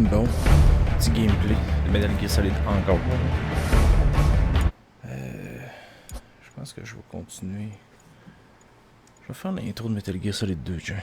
Bon, petit gameplay de Metal Gear Solid encore. Je pense que je vais continuer. Je vais faire l'intro de Metal Gear Solid 2, tiens.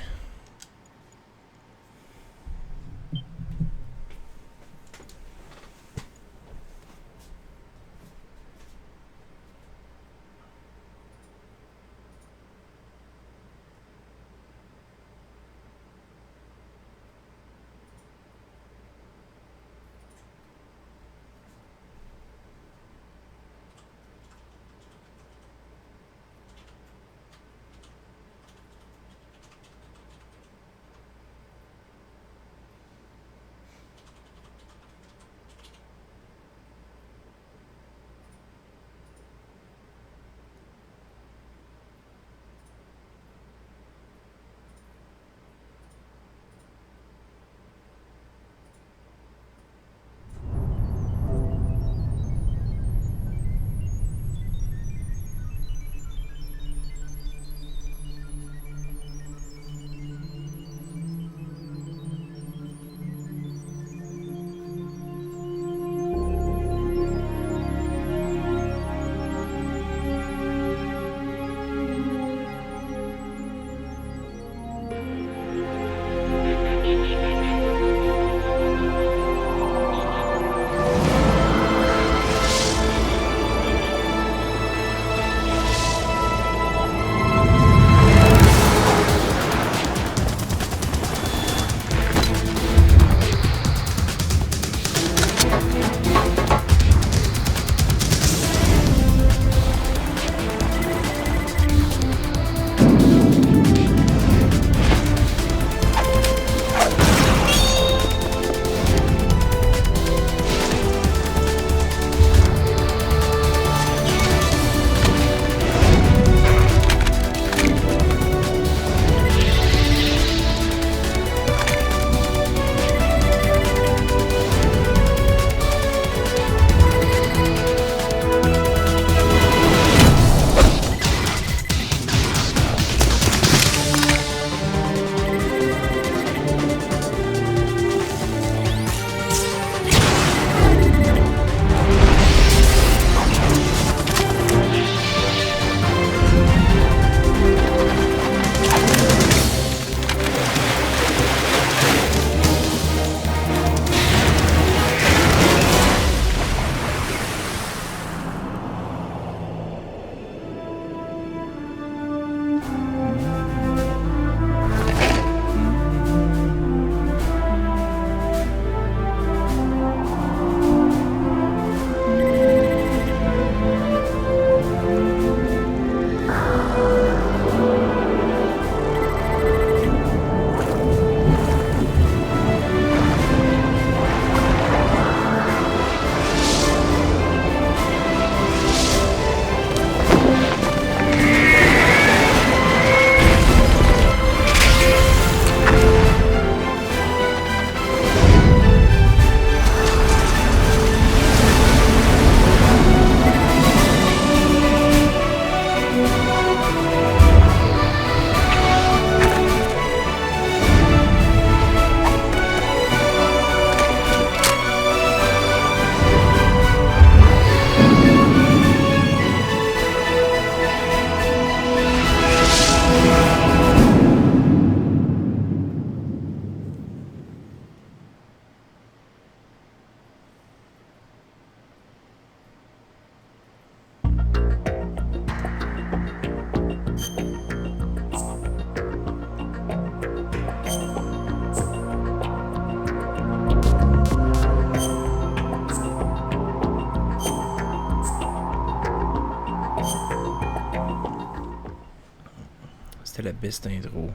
C'était la best intro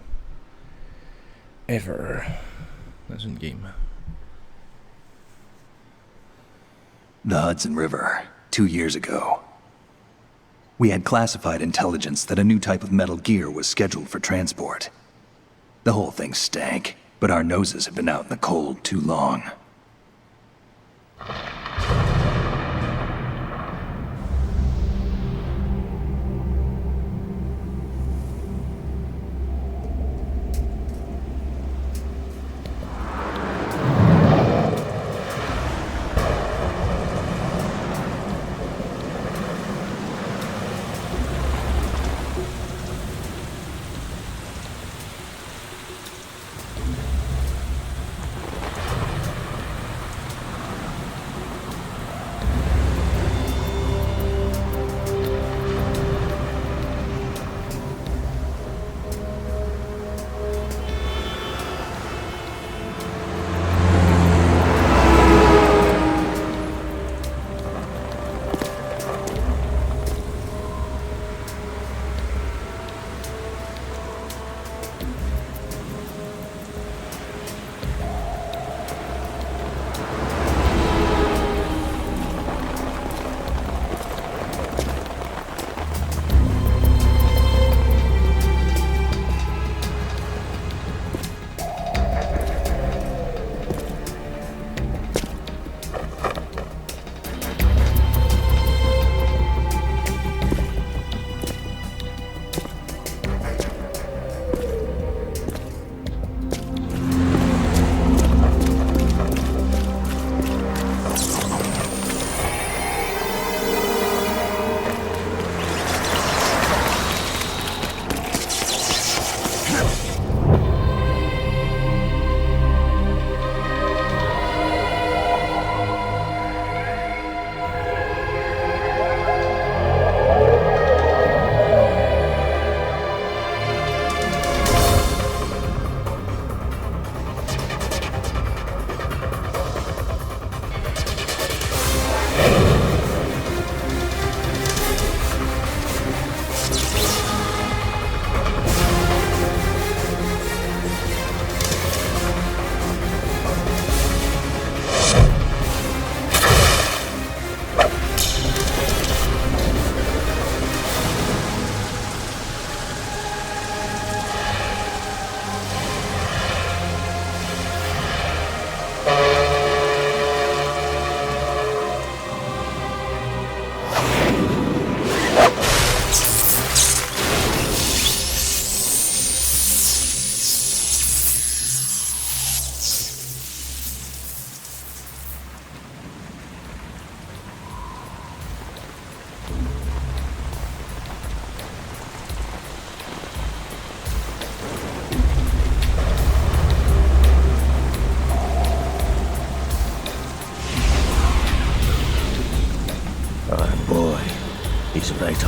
ever dans une game. The Hudson River, 2 years ago. We had classified intelligence that a new type of metal gear was scheduled for transport. The whole thing stank, but our noses had been out in the cold too long.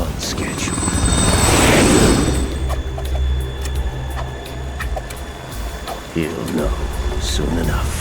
on schedule. He'll know soon enough.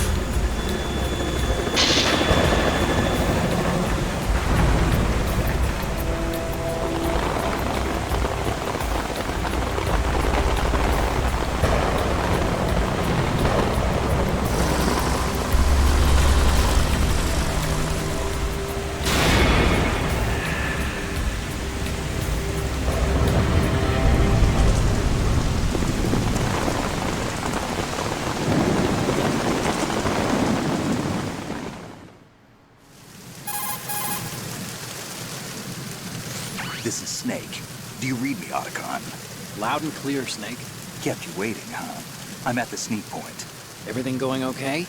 This is Snake. Do you read me, Otacon? Loud and clear, Snake. Kept you waiting, huh? I'm at the sneak point. Everything going okay?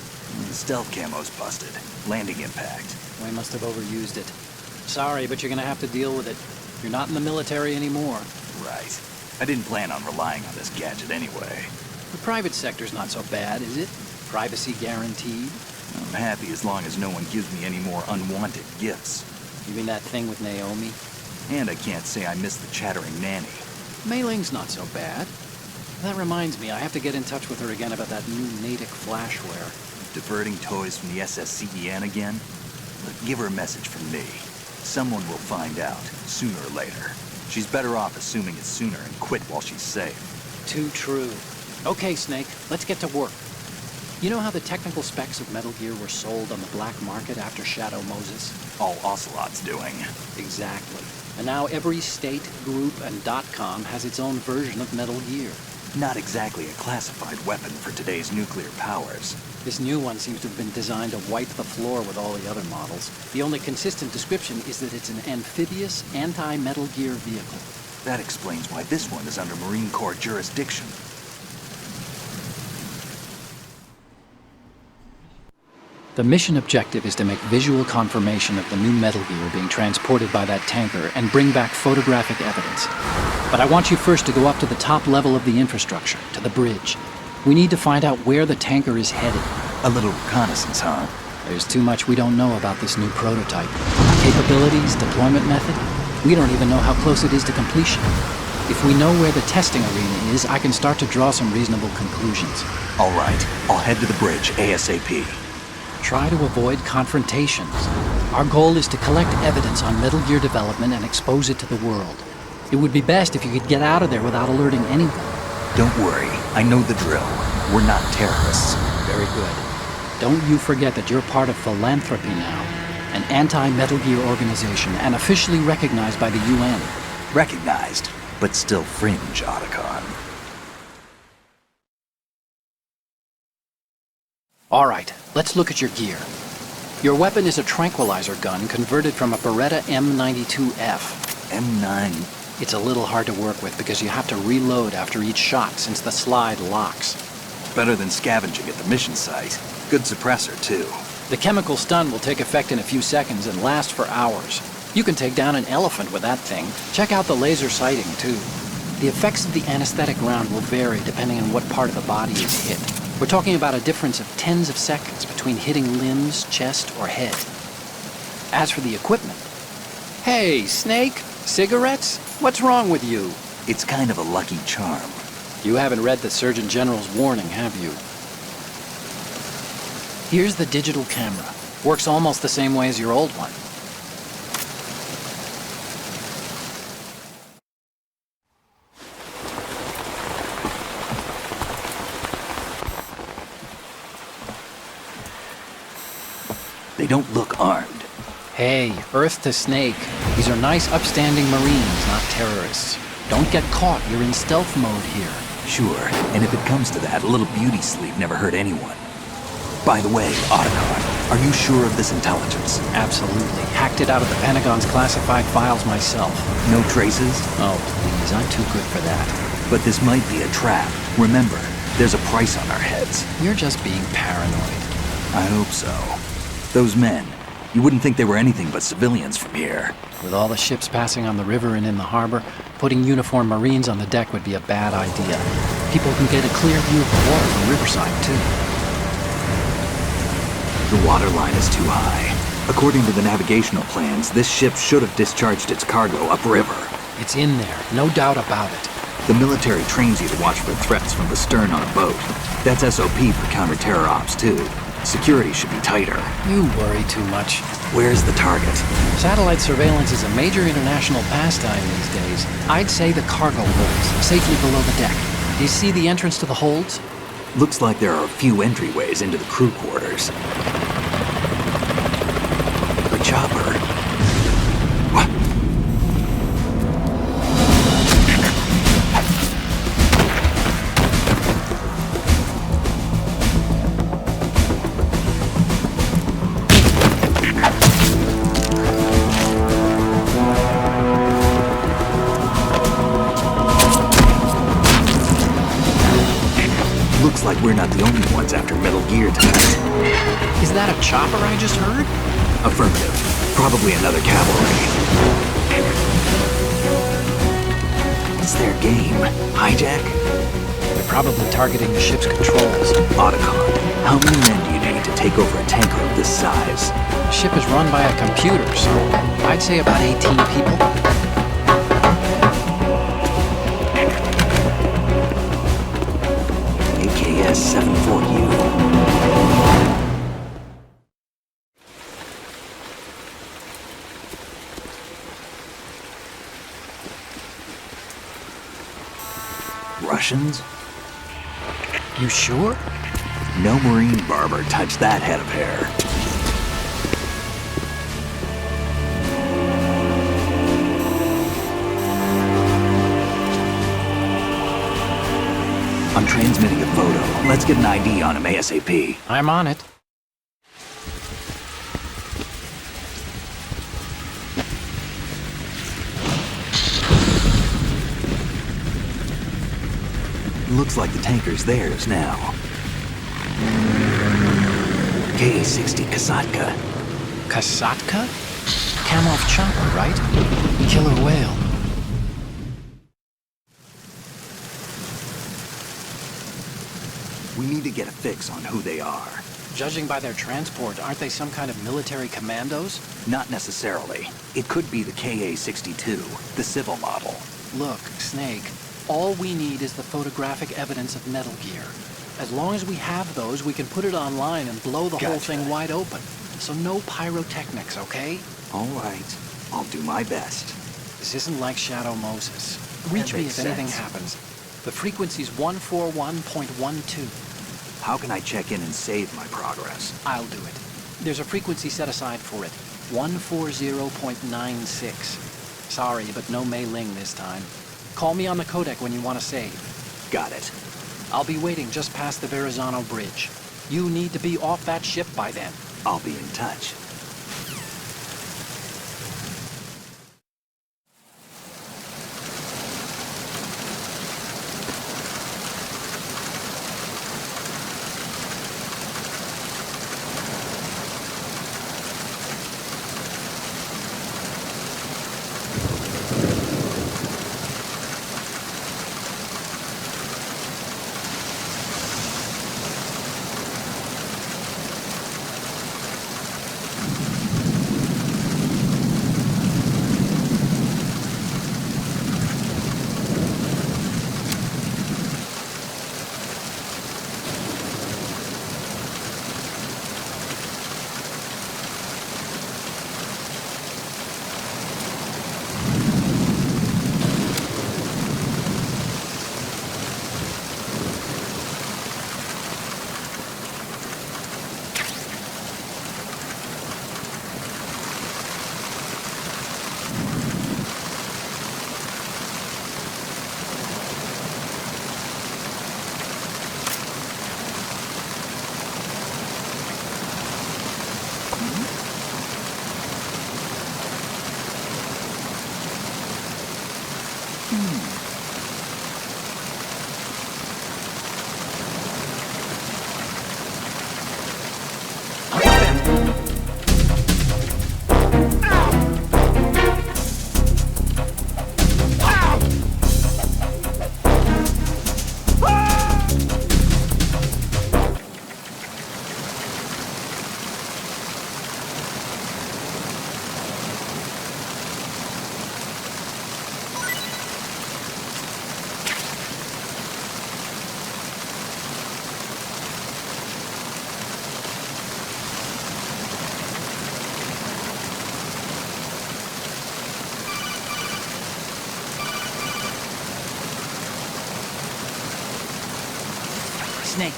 The stealth camo's busted. Landing impact. We must have overused it. Sorry, but you're gonna have to deal with it. You're not in the military anymore. Right. I didn't plan on relying on this gadget anyway. The private sector's not so bad, is it? Privacy guaranteed? I'm happy as long as no one gives me any more unwanted gifts. You mean that thing with Naomi? And I can't say I miss the chattering nanny. Mei Ling's not so bad. That reminds me, I have to get in touch with her again about that new Natick flashware. Diverting toys from the SSCEN again? But give her a message from me. Someone will find out, sooner or later. She's better off assuming it sooner and quit while she's safe. Too true. Okay, Snake, let's get to work. You know how the technical specs of Metal Gear were sold on the black market after Shadow Moses? All Ocelot's doing. Exactly. And now every state, group, and .com has its own version of Metal Gear. Not exactly a classified weapon for today's nuclear powers. This new one seems to have been designed to wipe the floor with all the other models. The only consistent description is that it's an amphibious, anti-Metal Gear vehicle. That explains why this one is under Marine Corps jurisdiction. The mission objective is to make visual confirmation of the new Metal Gear being transported by that tanker and bring back photographic evidence. But I want you first to go up to the top level of the infrastructure, to the bridge. We need to find out where the tanker is headed. A little reconnaissance, huh? There's too much we don't know about this new prototype. Capabilities, deployment method. We don't even know how close it is to completion. If we know where the testing arena is, I can start to draw some reasonable conclusions. All right, I'll head to the bridge ASAP. Try to avoid confrontations. Our goal is to collect evidence on Metal Gear development and expose it to the world. It would be best if you could get out of there without alerting anyone. Don't worry, I know the drill. We're not terrorists. Very good. Don't you forget that you're part of Philanthropy now, an anti-Metal Gear organization and officially recognized by the UN. Recognized, but still fringe, Otacon. All right, let's look at your gear. Your weapon is a tranquilizer gun converted from a Beretta M92F. M9. It's a little hard to work with because you have to reload after each shot since the slide locks. Better than scavenging at the mission site. Good suppressor, too. The chemical stun will take effect in a few seconds and last for hours. You can take down an elephant with that thing. Check out the laser sighting, too. The effects of the anesthetic round will vary depending on what part of the body is hit. We're talking about a difference of tens of seconds between hitting limbs, chest, or head. As for the equipment... Hey, Snake! Cigarettes? What's wrong with you? It's kind of a lucky charm. You haven't read the Surgeon General's warning, have you? Here's the digital camera. Works almost the same way as your old one. They don't look armed. Hey, Earth to Snake. These are nice, upstanding Marines, not terrorists. Don't get caught. You're in stealth mode here. Sure, and if it comes to that, a little beauty sleep never hurt anyone. By the way, Otacon, are you sure of this intelligence? Absolutely. Hacked it out of the Pentagon's classified files myself. No traces? Oh, please. I'm too good for that. But this might be a trap. Remember, there's a price on our heads. You're just being paranoid. I hope so. Those men, you wouldn't think they were anything but civilians from here. With all the ships passing on the river and in the harbor, putting uniformed Marines on the deck would be a bad idea. People can get a clear view of the water from Riverside, too. The water line is too high. According to the navigational plans, this ship should have discharged its cargo upriver. It's in there, no doubt about it. The military trains you to watch for threats from the stern on a boat. That's SOP for counter-terror ops, too. Security should be tighter. You worry too much. Where's the target? Satellite surveillance is a major international pastime these days. I'd say the cargo holds, safely below the deck. Do you see the entrance to the holds? Looks like there are a few entryways into the crew quarters. A chopper. What? Looks like we're not the only ones after Metal Gear tonight. Is that a chopper I just heard? Affirmative. Probably another cavalry. What's their game? Hijack? They're probably targeting the ship's controls. Otacon, how many men do you need to take over a tanker of this size? The ship is run by a computer, so I'd say about 18 people. AKS 74U. Russians? You sure? No Marine barber touched that head of hair. I'm transmitting a photo. Let's get an ID on him ASAP. I'm on it. Looks like the tanker's theirs now. KA-60 Kasatka. Kasatka? Kamov chopper, right? Killer whale. We need to get a fix on who they are. Judging by their transport, aren't they some kind of military commandos? Not necessarily. It could be the KA-62, the civil model. Look, Snake, all we need is the photographic evidence of Metal Gear. As long as we have those, we can put it online and blow the whole Gotcha. thing wide open. So no pyrotechnics, okay? All right. I'll do my best. This isn't like Shadow Moses. Reach me if makes anything sense. happens. The frequency's 141.12. How can I check in and save my progress? I'll do it. There's a frequency set aside for it. 140.96. Sorry, but no Mei Ling this time. Call me on the codec when you want to save. Got it. I'll be waiting just past the Verrazano Bridge. You need to be off that ship by then. I'll be in touch. Snake,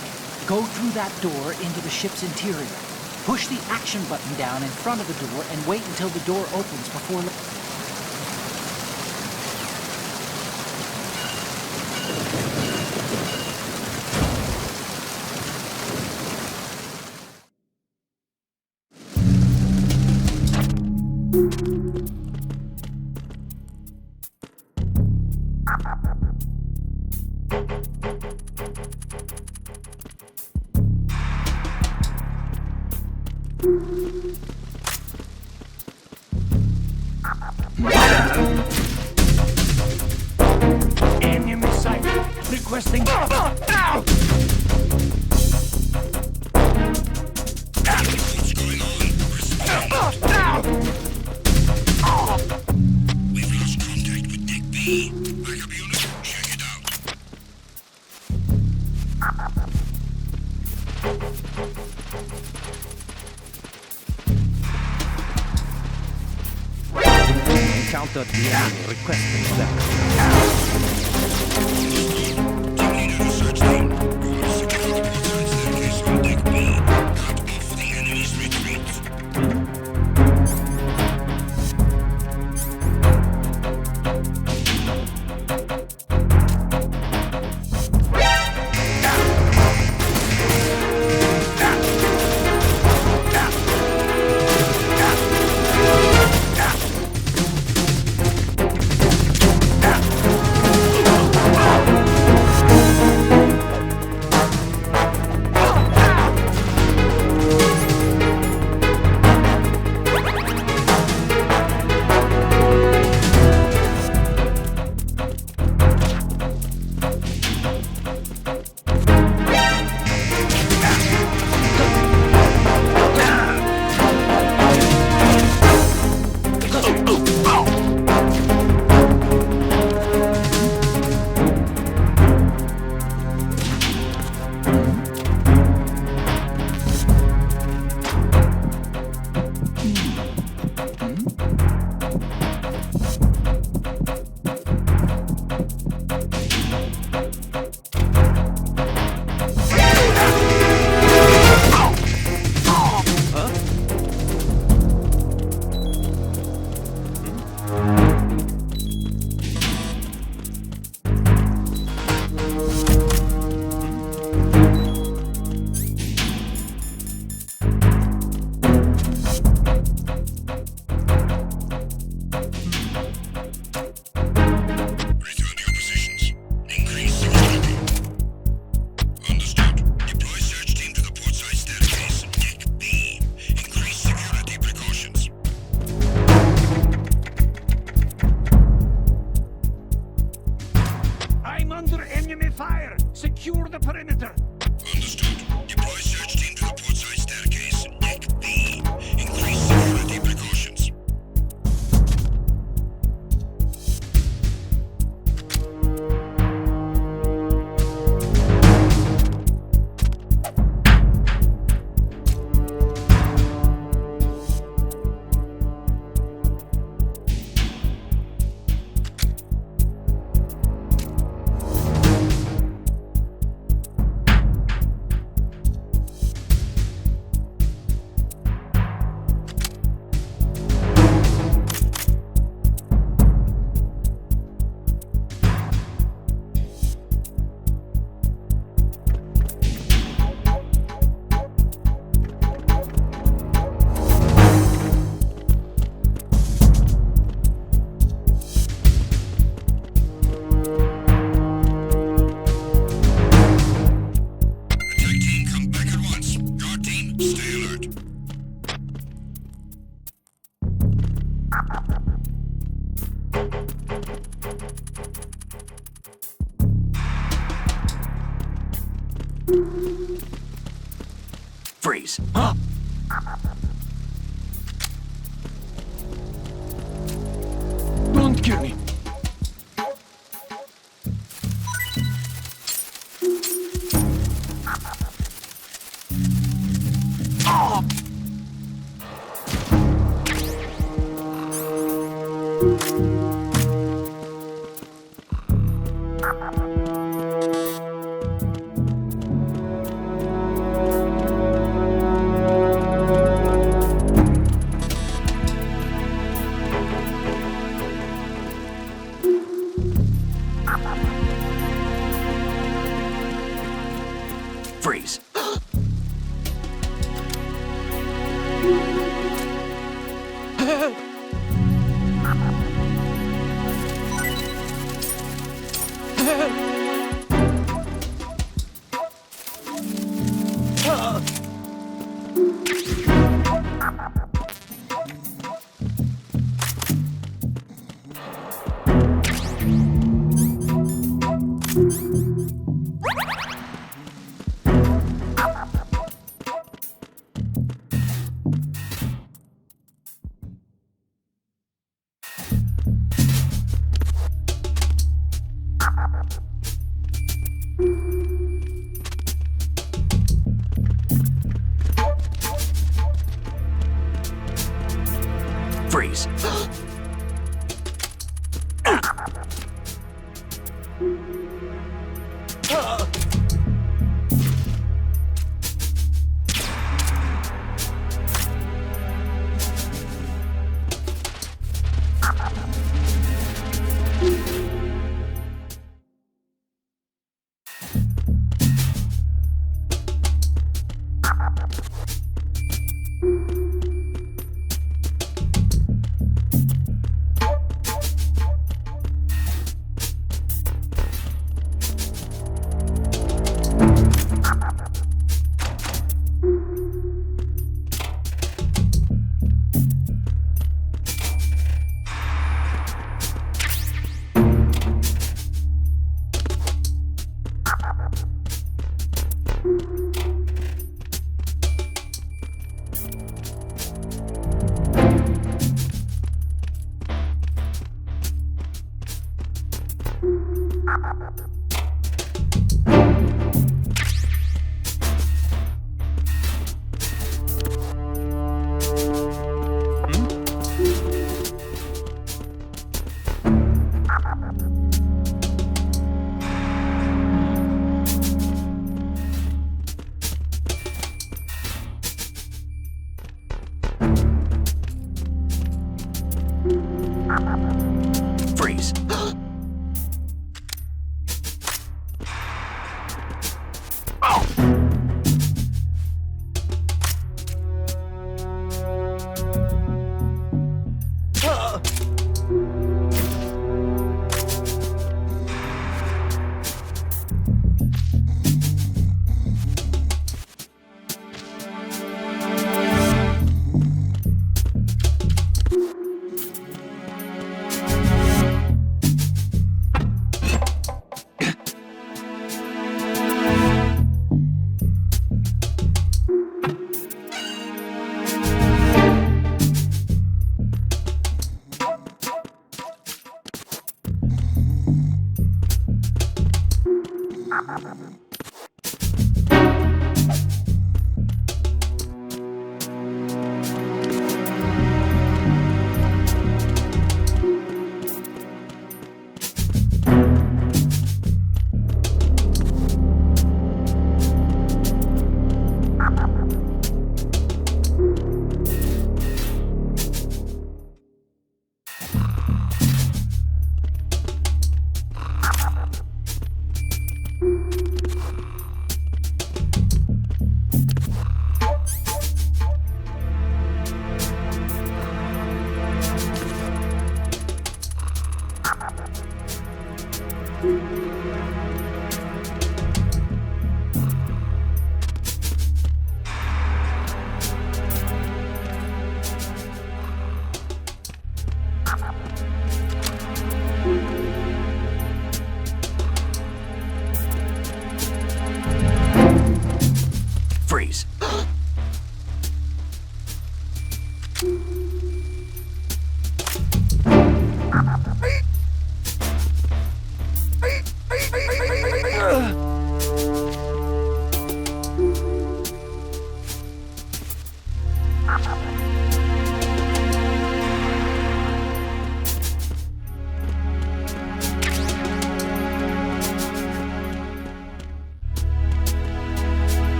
go through that door into the ship's interior. Push the action button down in front of the door and wait until the door opens before... Enemy sight. Requesting. We've lost contact with Deck B. Backup unit, check it out. Encountered the enemy requesting backup. Team leader research team. You have secured the portside staircase on Deck B. Cut off the enemy's retreat. Freeze. Huh? Don't kill me. Oh! Freeze. Freeze. Freeze.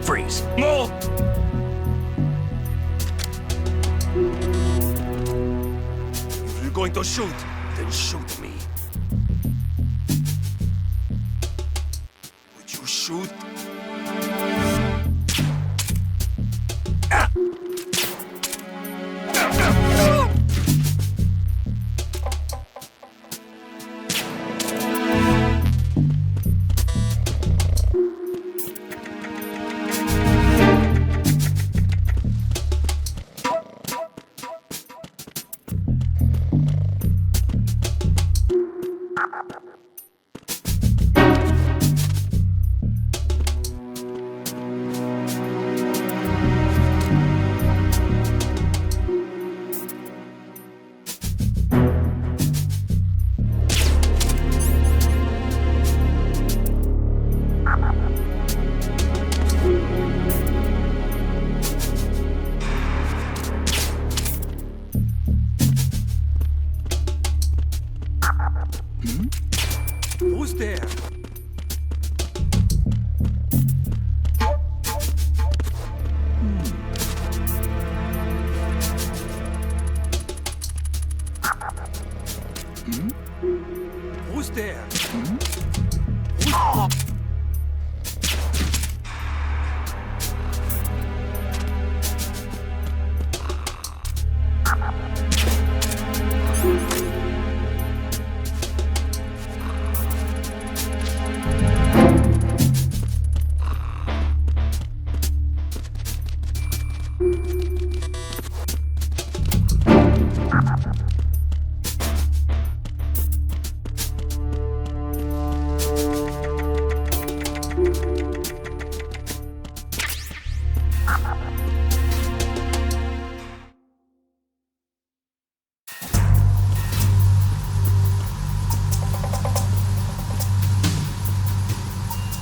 Freeze. No! If you're going to shoot, then shoot me. Would you shoot?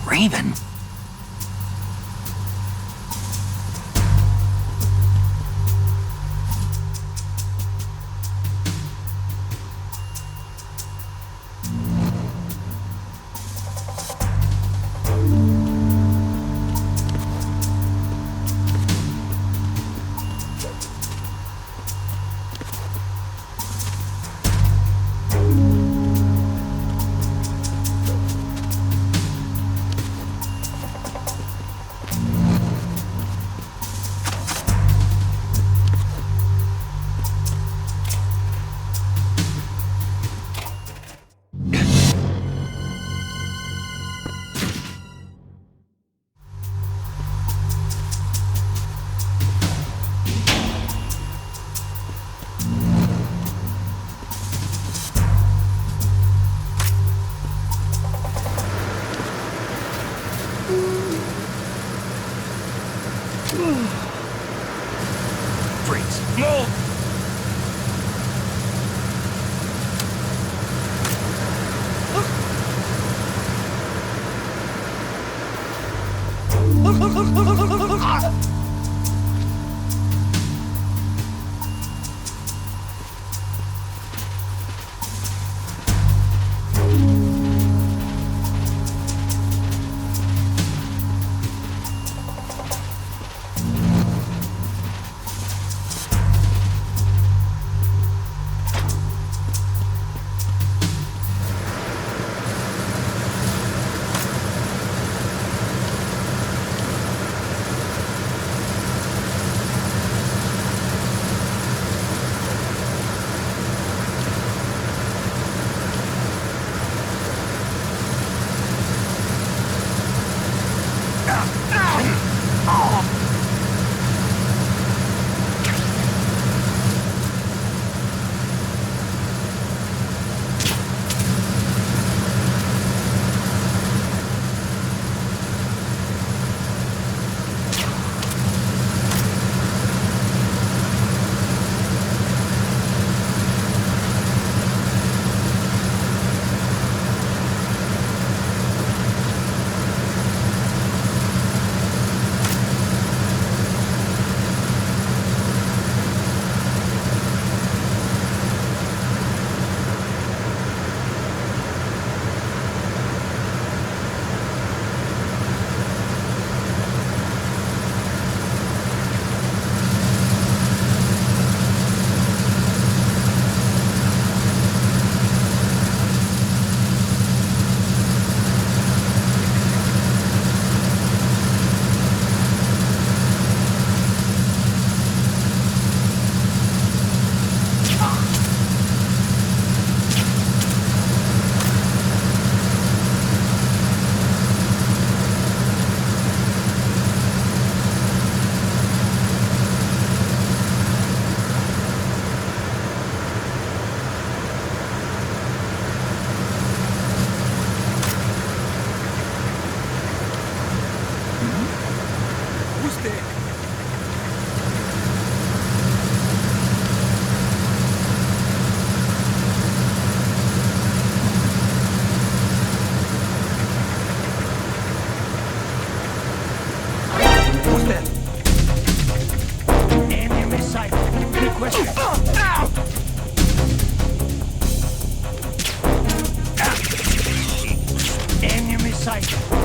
Raven? Freeze! Move!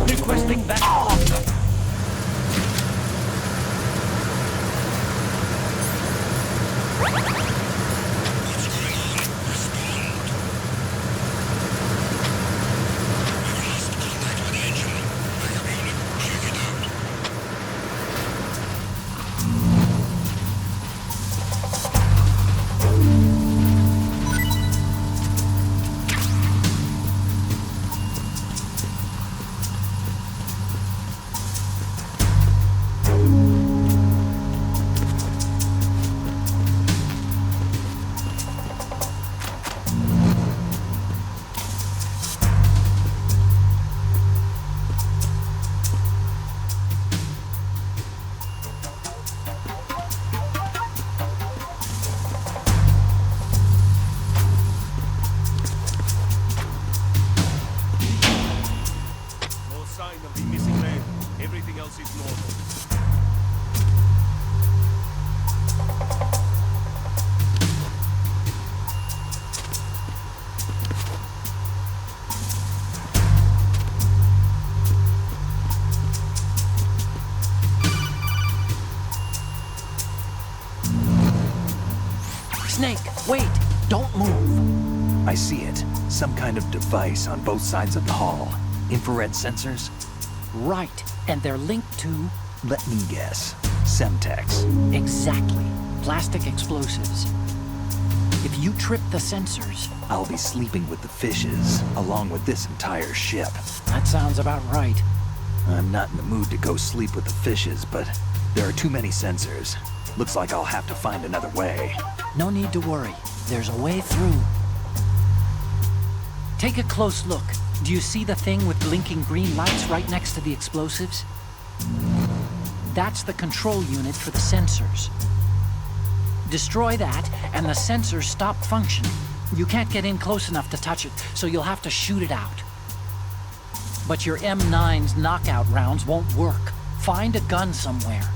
Requesting back. What's going on? Respond. We've lost contact with engine. Backup unit, check it out. sign of the missing lane. Everything else is normal. Snake, wait! Don't move! I see it. Some kind of device on both sides of the hall. Infrared sensors? Right, and they're linked to... Let me guess. Semtex. Exactly. Plastic explosives. If you trip the sensors... I'll be sleeping with the fishes, along with this entire ship. That sounds about right. I'm not in the mood to go sleep with the fishes, but there are too many sensors. Looks like I'll have to find another way. No need to worry. There's a way through. Take a close look. Do you see the thing with blinking green lights right next to the explosives? That's the control unit for the sensors. Destroy that, and the sensors stop functioning. You can't get in close enough to touch it, so you'll have to shoot it out. But your M9's knockout rounds won't work. Find a gun somewhere.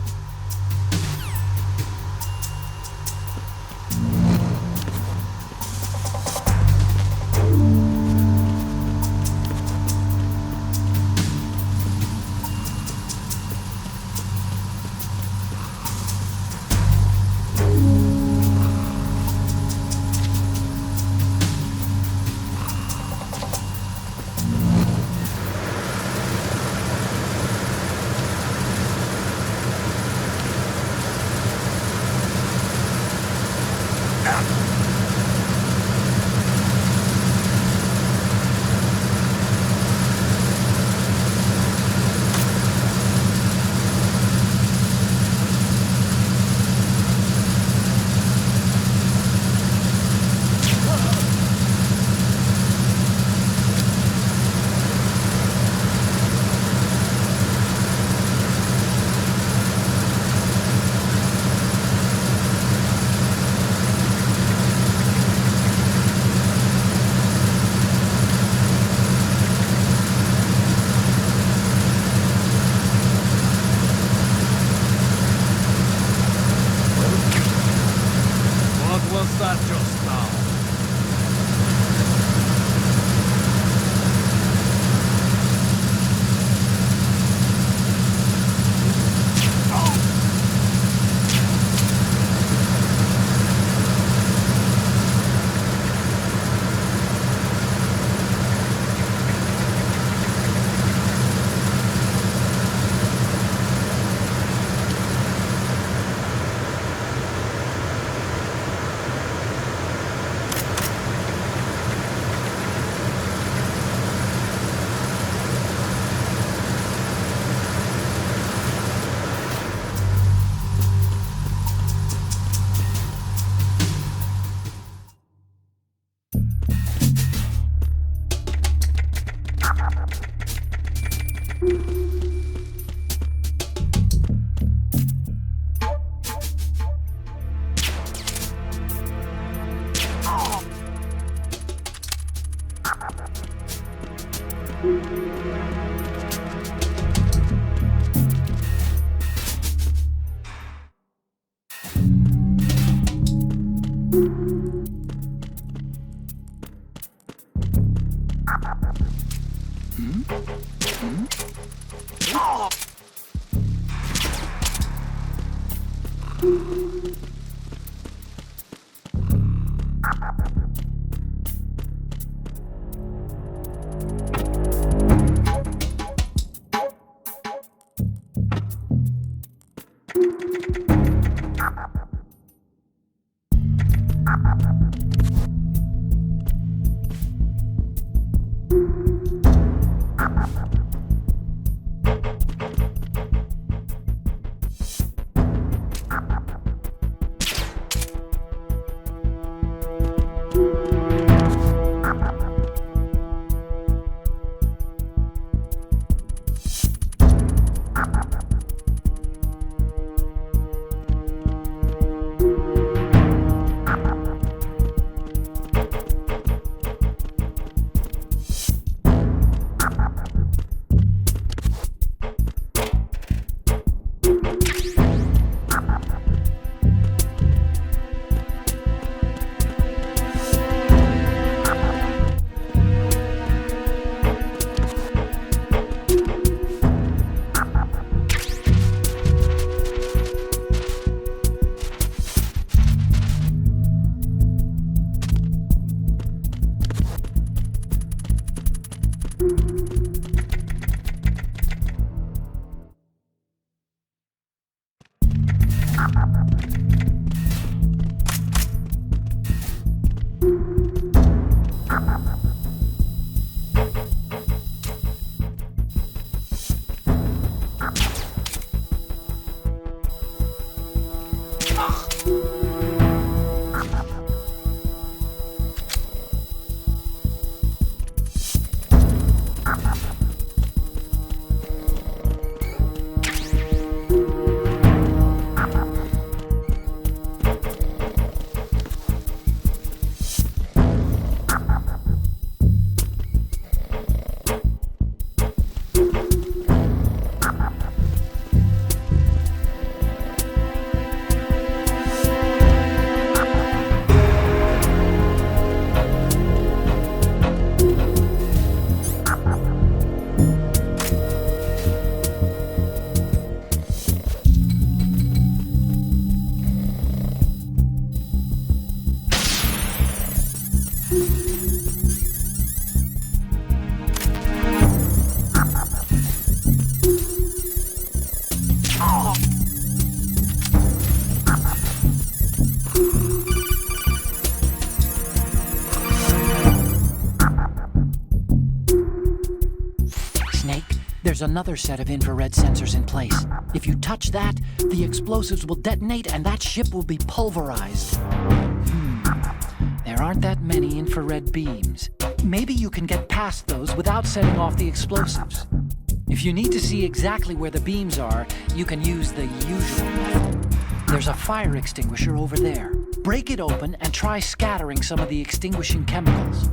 There's another set of infrared sensors in place. If you touch that, the explosives will detonate and that ship will be pulverized. There aren't that many infrared beams. Maybe you can get past those without setting off the explosives. If you need to see exactly where the beams are, you can use the usual method. There's a fire extinguisher over there. Break it open and try scattering some of the extinguishing chemicals.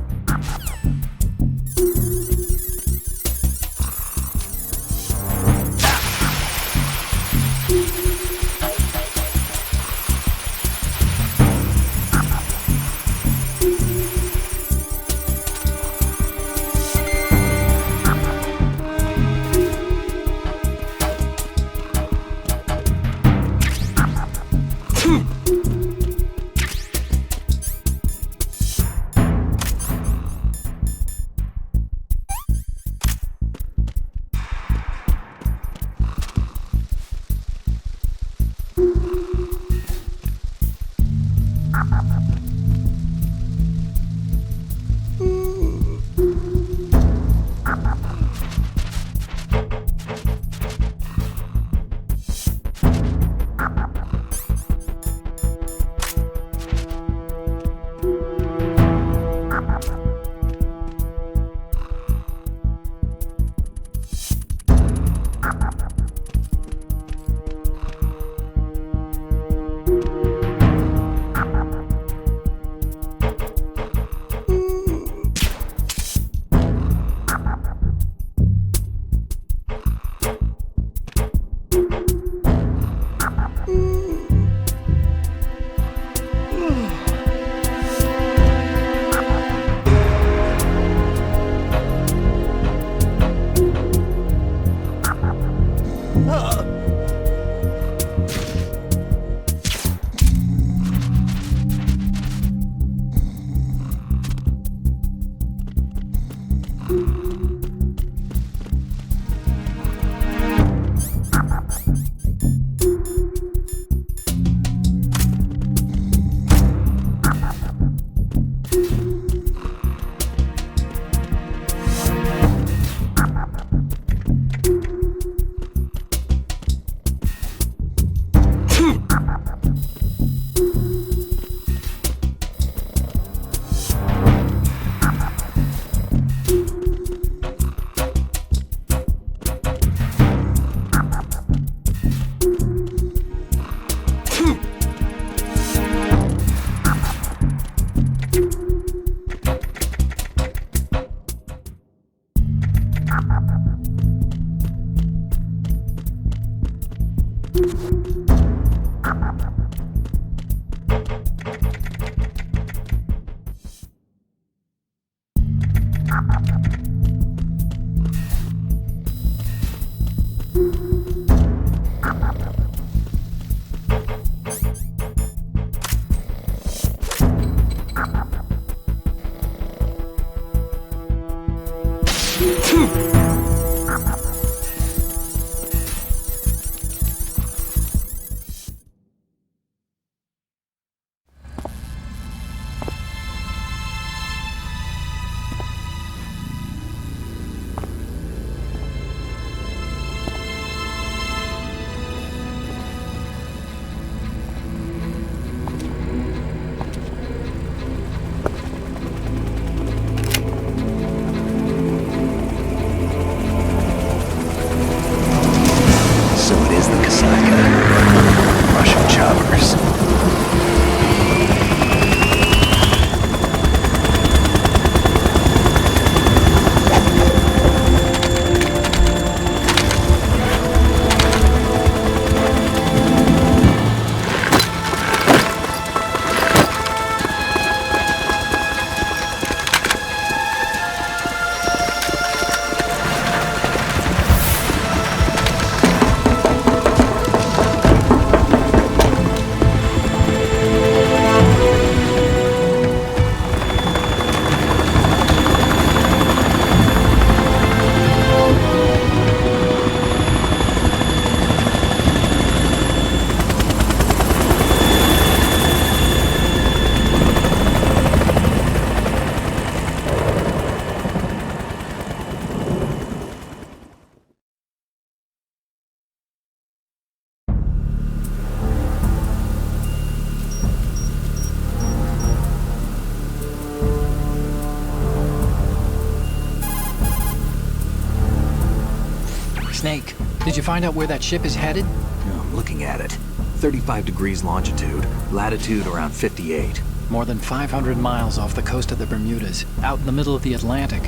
Snake, did you find out where that ship is headed? I'm looking at it. 35 degrees longitude, latitude around 58. More than 500 miles off the coast of the Bermudas, out in the middle of the Atlantic.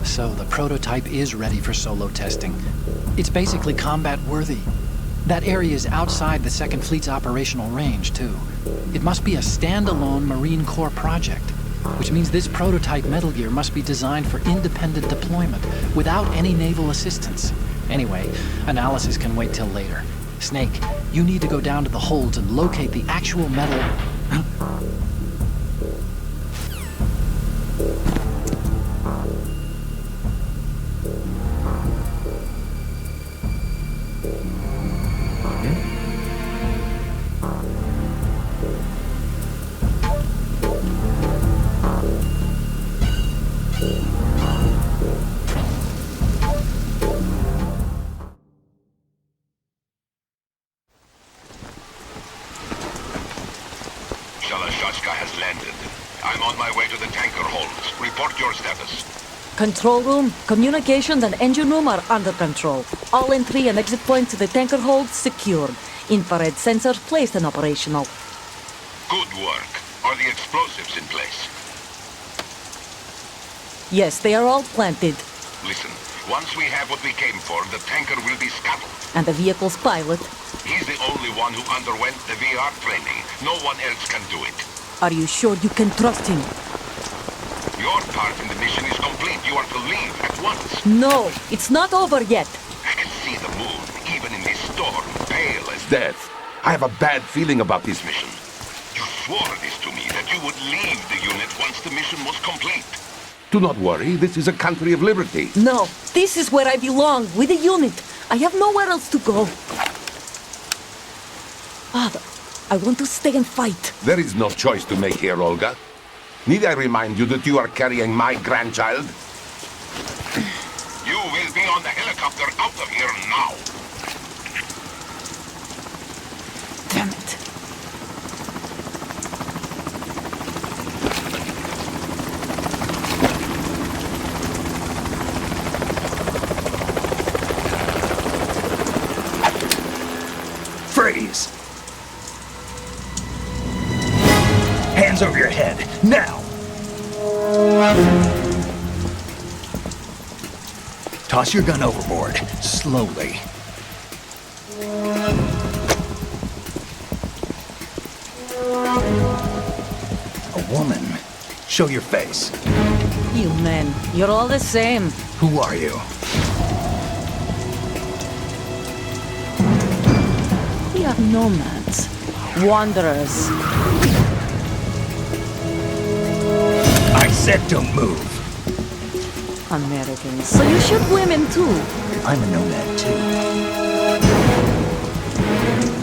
So the prototype is ready for solo testing. It's basically combat-worthy. That area is outside the Second Fleet's operational range, too. It must be a standalone Marine Corps project, which means this prototype Metal Gear must be designed for independent deployment, without any naval assistance. Anyway, analysis can wait till later. Snake, you need to go down to the holds and locate the actual metal... has landed. I'm on my way to the tanker holds. Report your status. Control room, communications and engine room are under control. All entry and exit points to the tanker hold secured. Infrared sensors placed and operational. Good work. Are the explosives in place? Yes, they are all planted. Listen, once we have what we came for, the tanker will be scuttled. And the vehicle's pilot? He's the only one who underwent the VR training. No one else can do it. Are you sure you can trust him? Your part in the mission is complete. You are to leave at once. No, it's not over yet. I can see the moon, even in this storm, pale as Death. I have a bad feeling about this mission. You swore this to me, that you would leave the unit once the mission was complete. Do not worry, this is a country of liberty. No, this is where I belong, with the unit. I have nowhere else to go. Father, I want to stay and fight. There is no choice to make here, Olga. Need I remind you that you are carrying my grandchild? You will be on the helicopter out of here now. Damn it. Freeze! Hands over your head, now! Toss your gun overboard, slowly. A woman. Show your face. You men, you're all the same. Who are you? We are nomads. Wanderers. I said don't move. Americans. So you shoot women too. I'm a nomad too.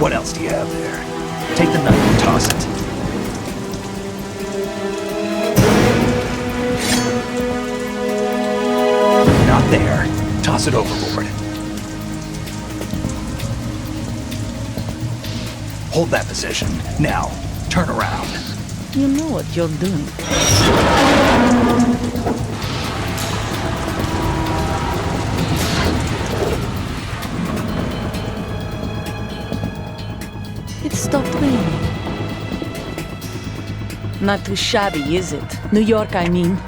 What else do you have there? Take the knife and toss it. Not there. Toss it overboard. Hold that position. Now, turn around. You know what you're doing. It stopped raining. Not too shabby, is it? New York, I mean.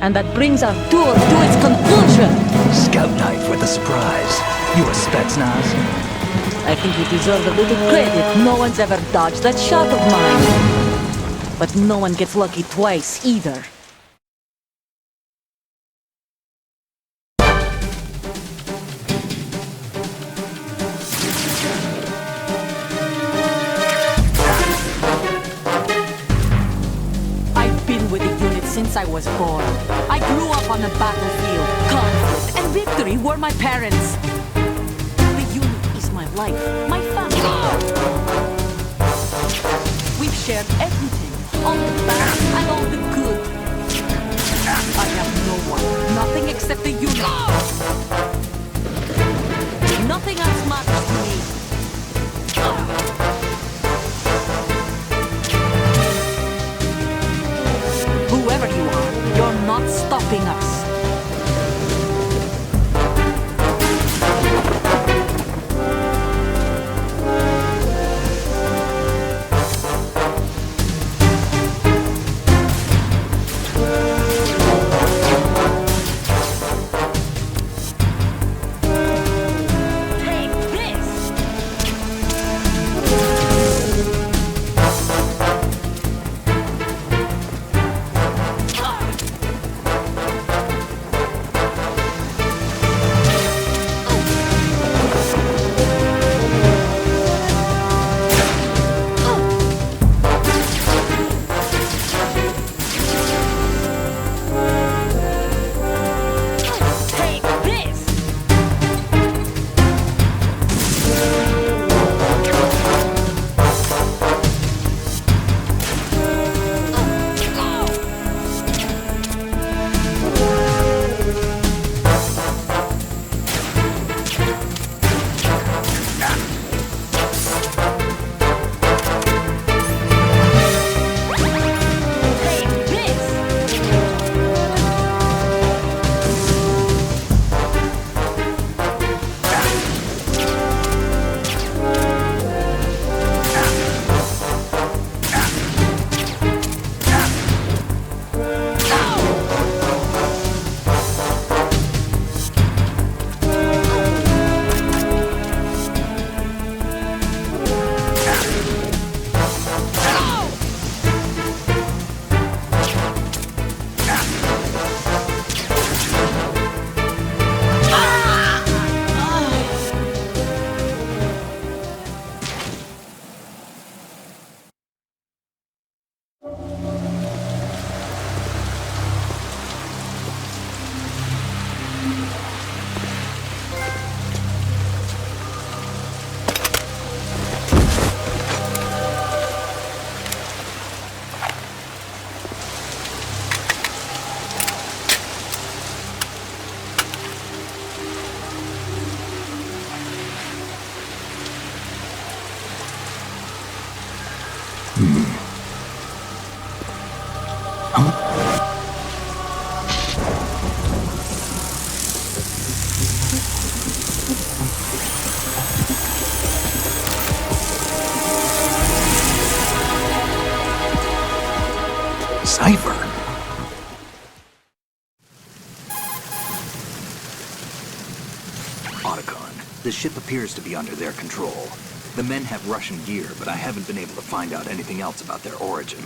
And that brings our tour to its conclusion. Scout knife with a surprise. You a Spetsnaz? I think you deserve a little credit. No one's ever dodged that shot of mine. But no one gets lucky twice, either. I've been with the unit since I was born. I grew up on the battlefield. Conflict and victory were my parents. The unit is my life, my family. We've shared everything, all the bad and all the good. I have no one, nothing except the unit. cipher. Otacon, the ship appears to be under their control. The men have Russian gear, but I haven't been able to find out anything else about their origin.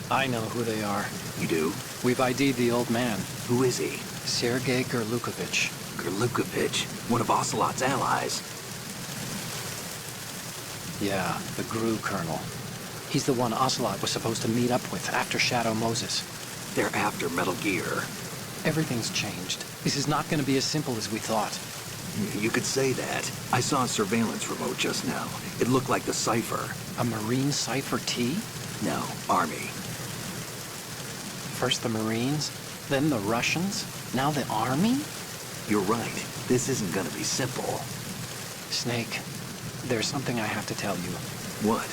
I know who they are. You do? We've ID'd the old man, Who is he? Sergei Gerlukovich. Gerlukovich, one of Ocelot's allies. Yeah, the GRU colonel. He's the one Ocelot was supposed to meet up with after Shadow Moses. They're after Metal Gear. Everything's changed. This is not going to be as simple as we thought. You could say that. I saw a surveillance remote just now. It looked like the cipher. A Marine Cipher T? No, Army. First the Marines, then the Russians, now the Army? You're right. This isn't gonna be simple. Snake, there's something I have to tell you. What?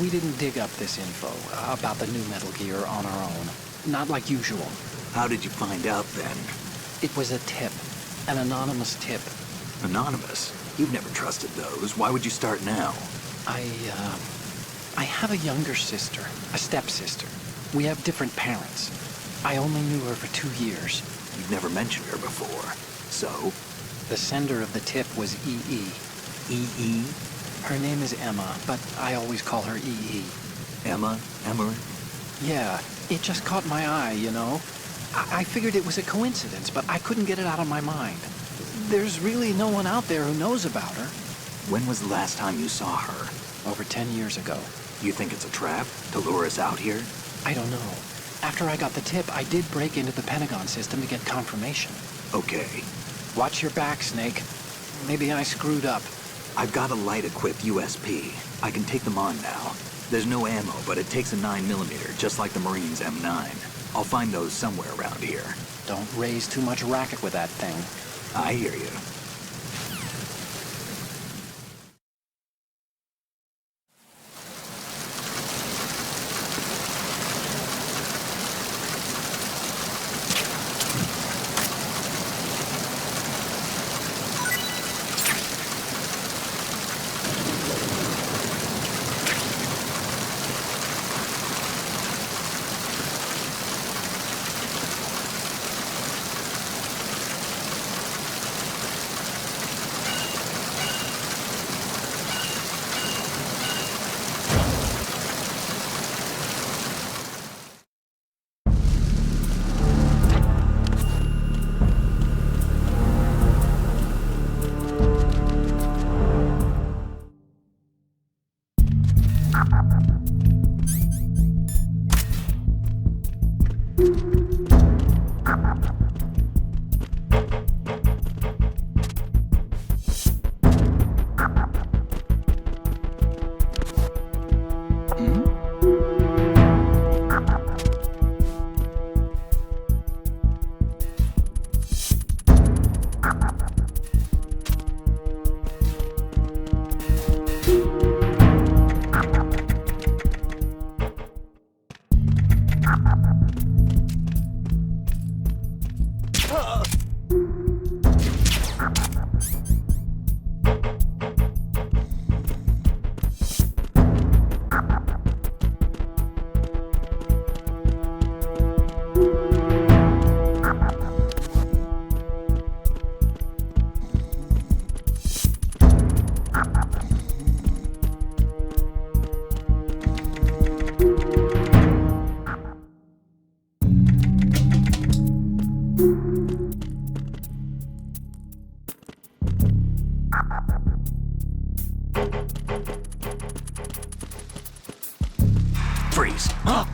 We didn't dig up this info about the new Metal Gear on our own. Not like usual. How did you find out then? It was a tip. An anonymous tip. Anonymous? You've never trusted those. Why would you start now? I have a younger sister, a stepsister. We have different parents. I only knew her for 2 years. You've never mentioned her before. So? The sender of the tip was EE. EE? Her name is Emma, but I always call her EE. Emma? Emmerich? Yeah, it just caught my eye, you know? I figured it was a coincidence, but I couldn't get it out of my mind. There's really no one out there who knows about her. When was the last time you saw her? Over 10 years ago. You think it's a trap to lure us out here? I don't know. After I got the tip, I did break into the Pentagon system to get confirmation. Okay. Watch your back, Snake. Maybe I screwed up. I've got a light-equipped USP. I can take them on now. There's no ammo, but it takes a 9mm, just like the Marines' M9. I'll find those somewhere around here. Don't raise too much racket with that thing. I hear you. Freeze. Huh?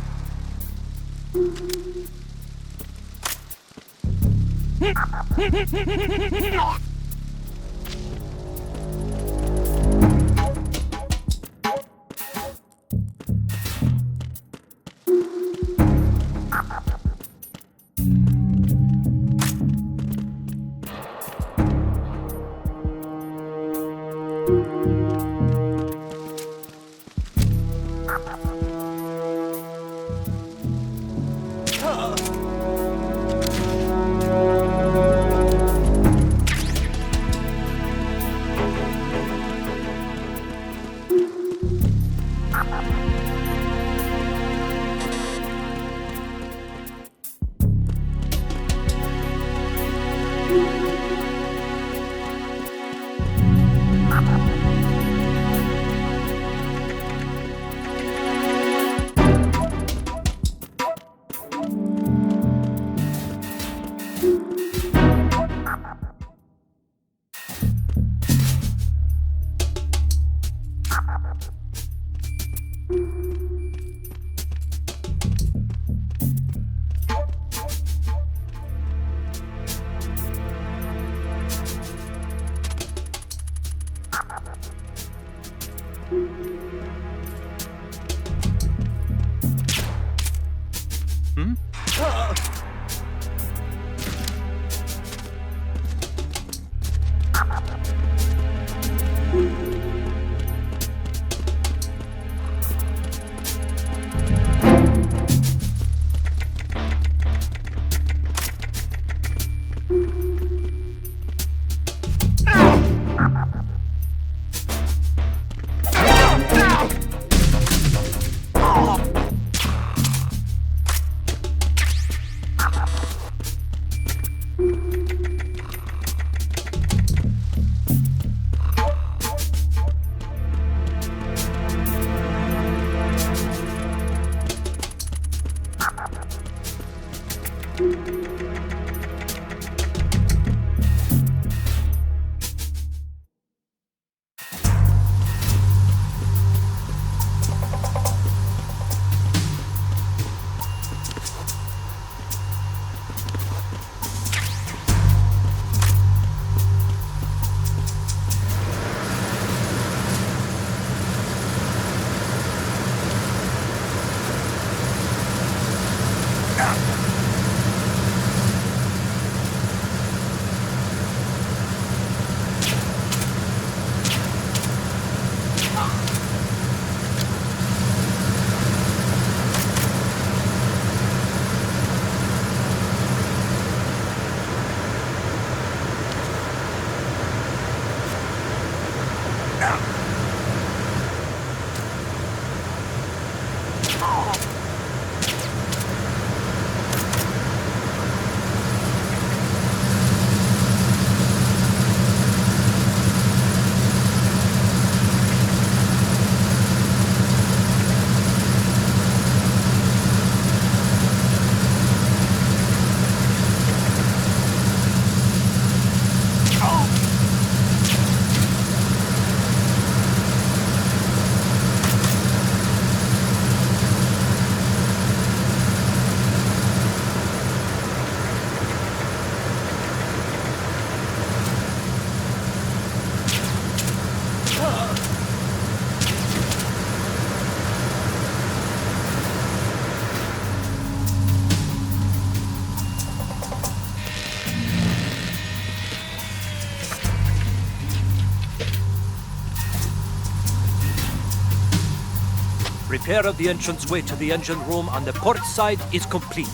Repair of the entranceway to the engine room on the port side is complete.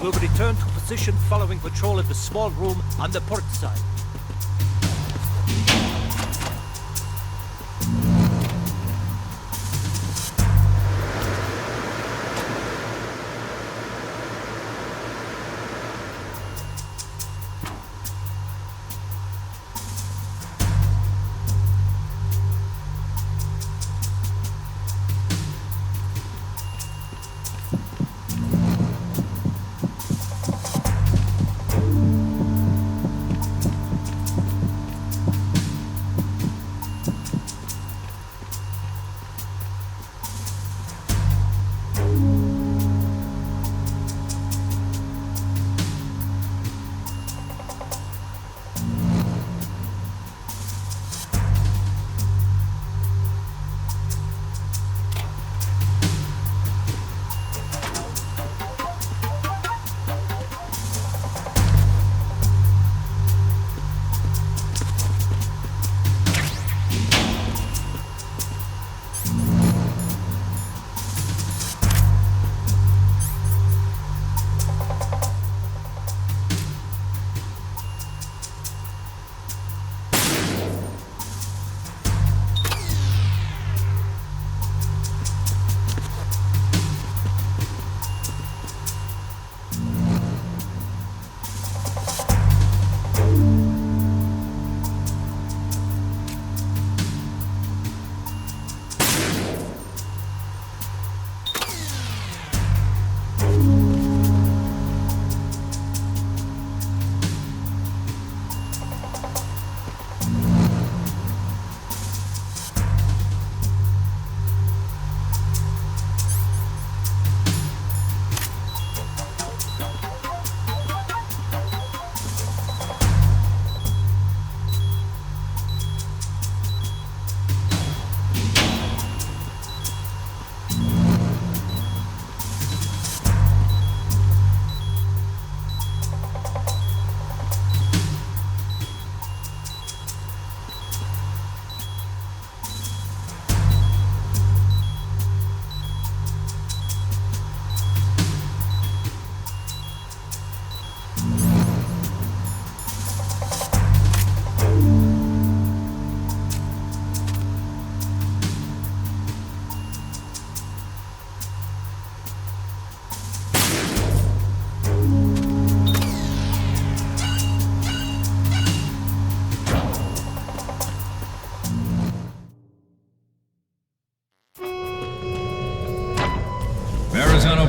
We'll return to position following patrol of the small room on the port side.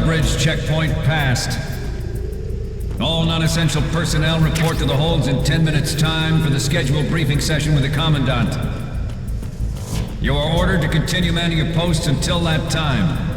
Bridge checkpoint passed. All non-essential personnel report to the holds in 10 minutes' time for the scheduled briefing session with the Commandant. You are ordered to continue manning your posts until that time.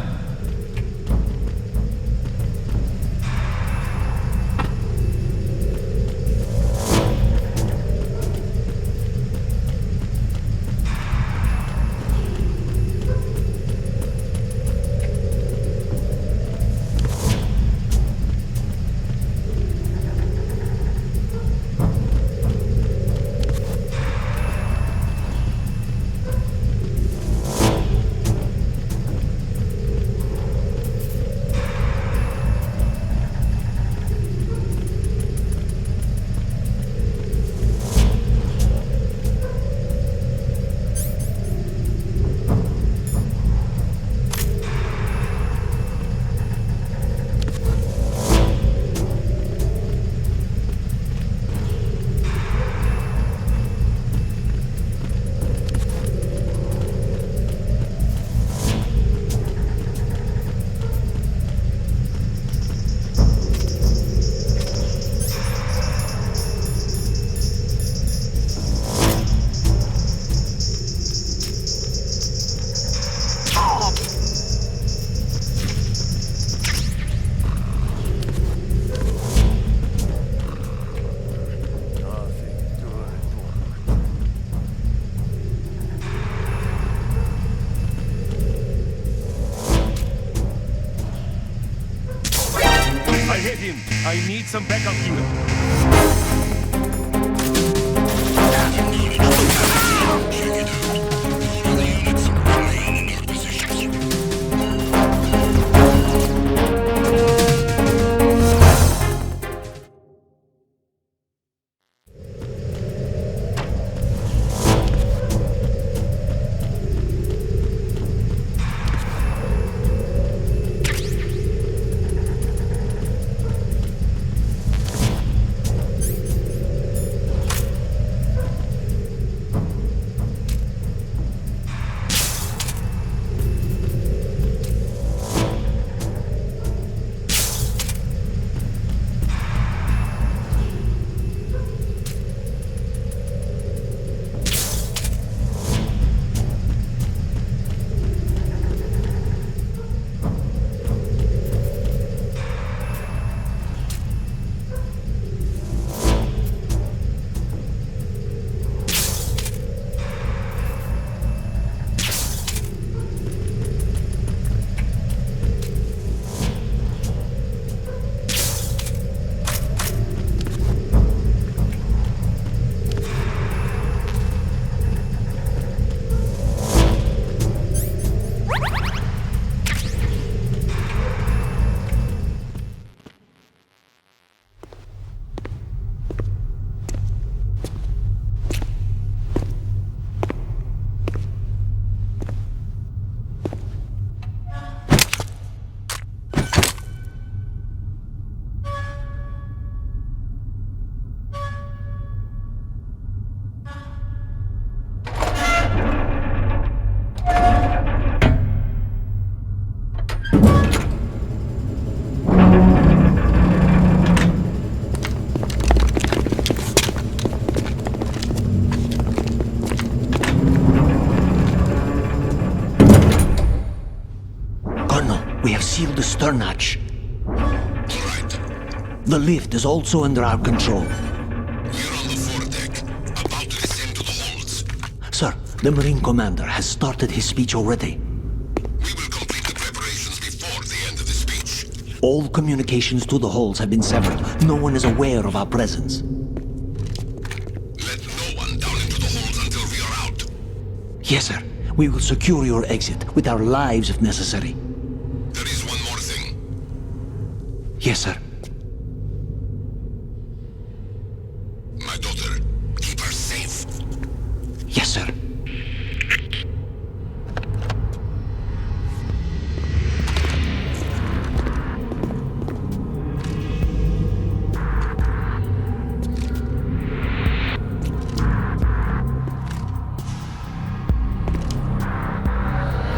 I need some backup unit. Check it out. All other units remain in your positions. seal the stern hatch. All right. The lift is also under our control. We're on the foredeck, about to descend to the holds. Sir, the Marine Commander has started his speech already. We will complete the preparations before the end of the speech. All communications to the holds have been severed. No one is aware of our presence. Let no one down into the holds until we are out. Yes, sir. We will secure your exit with our lives if necessary. There is one more thing. Yes, sir. My daughter, keep her safe. Yes, sir.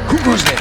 Who goes there?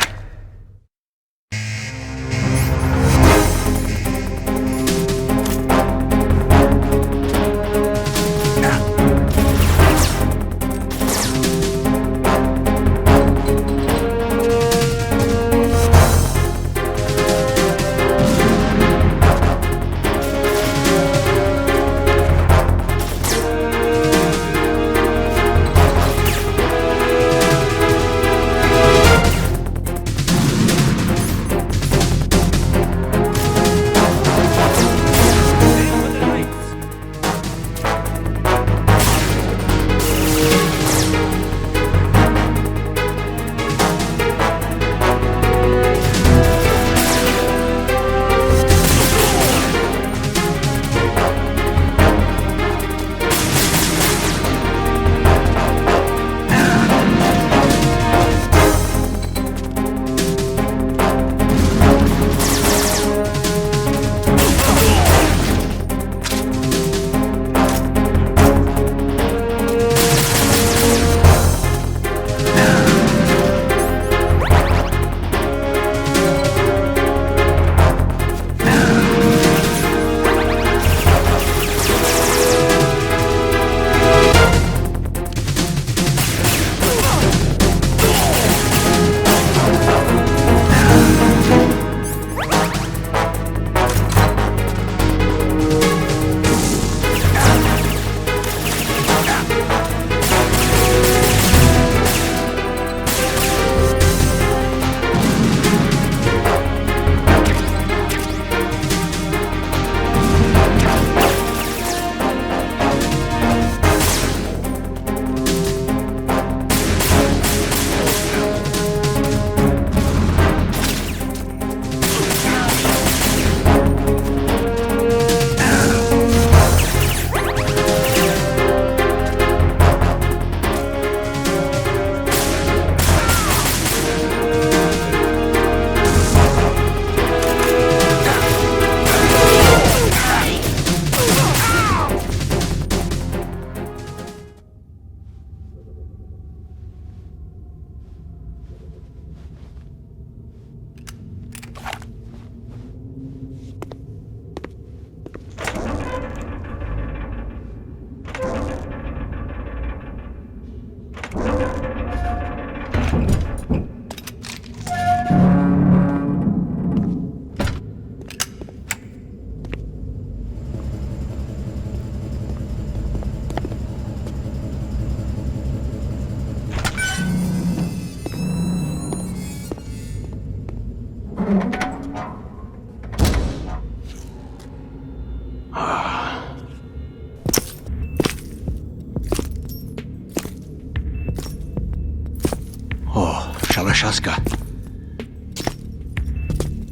Shaska.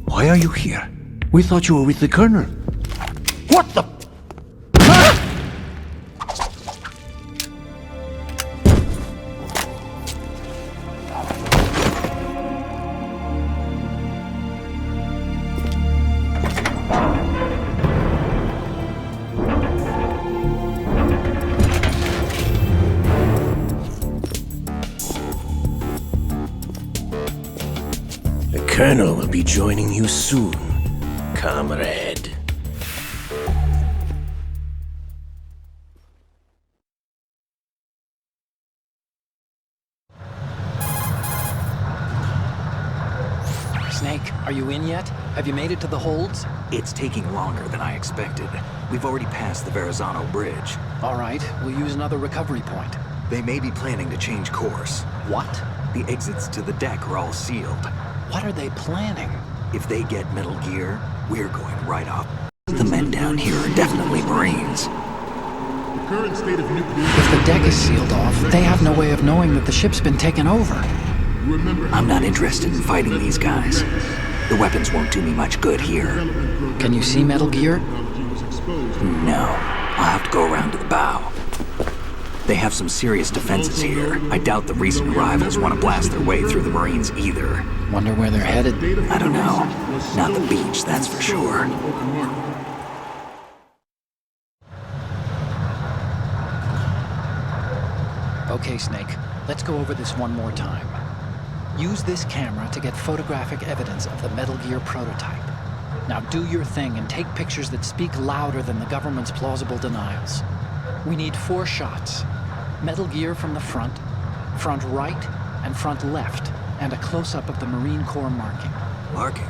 Why are you here? We thought you were with the Colonel. What the... Colonel will be joining you soon, comrade. Snake, are you in yet? Have you made it to the holds? It's taking longer than I expected. We've already passed the Verrazano Bridge. All right, we'll use another recovery point. They may be planning to change course. What? The exits to the deck are all sealed. What are they planning? If they get Metal Gear, we're going right off. The men down here are definitely Marines. The current state of nuclear... If the deck is sealed off, they have no way of knowing that the ship's been taken over. I'm not interested in fighting these guys. The weapons won't do me much good here. Can you see Metal Gear? No. I'll have to go around to the bow. They have some serious defenses here. I doubt the recent arrivals want to blast their way through the Marines either. Wonder where they're headed? I don't know. Not the beach, that's for sure. Okay, Snake. Let's go over this one more time. Use this camera to get photographic evidence of the Metal Gear prototype. Now do your thing and take pictures that speak louder than the government's plausible denials. We need 4 shots. Metal Gear from the front right, and front left, and a close-up of the Marine Corps marking. Marking?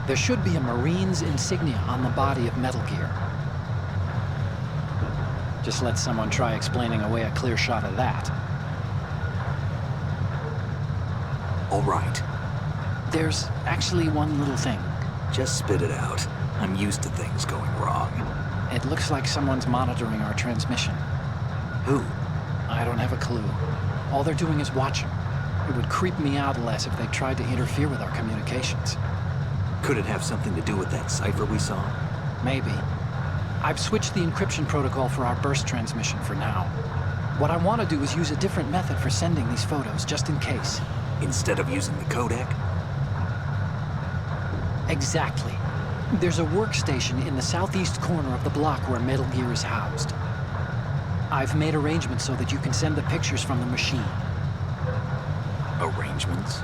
There should be a Marine's insignia on the body of Metal Gear. Just let someone try explaining away a clear shot of that. All right. There's actually one little thing. Just spit it out. I'm used to things going wrong. It looks like someone's monitoring our transmission. Who? I don't have a clue. All they're doing is watching. It would creep me out less if they tried to interfere with our communications. Could it have something to do with that cipher we saw? Maybe. I've switched the encryption protocol for our burst transmission for now. What I want to do is use a different method for sending these photos, just in case. Instead of using the codec? Exactly. There's a workstation in the southeast corner of the block where Metal Gear is housed. I've made arrangements so that you can send the pictures from the machine. Arrangements?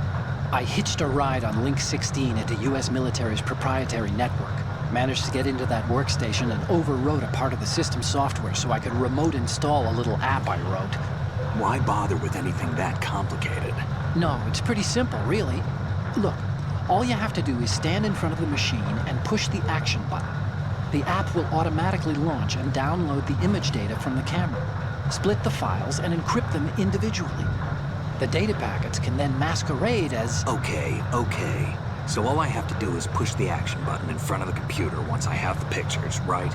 I hitched a ride on Link 16 into U.S. military's proprietary network. Managed to get into that workstation and overwrote a part of the system software so I could remote install a little app I wrote. Why bother with anything that complicated? No, it's pretty simple, really. Look, all you have to do is stand in front of the machine and push the action button. The app will automatically launch and download the image data from the camera, split the files, and encrypt them individually. The data packets can then masquerade as... Okay. So all I have to do is push the action button in front of the computer once I have the pictures, right?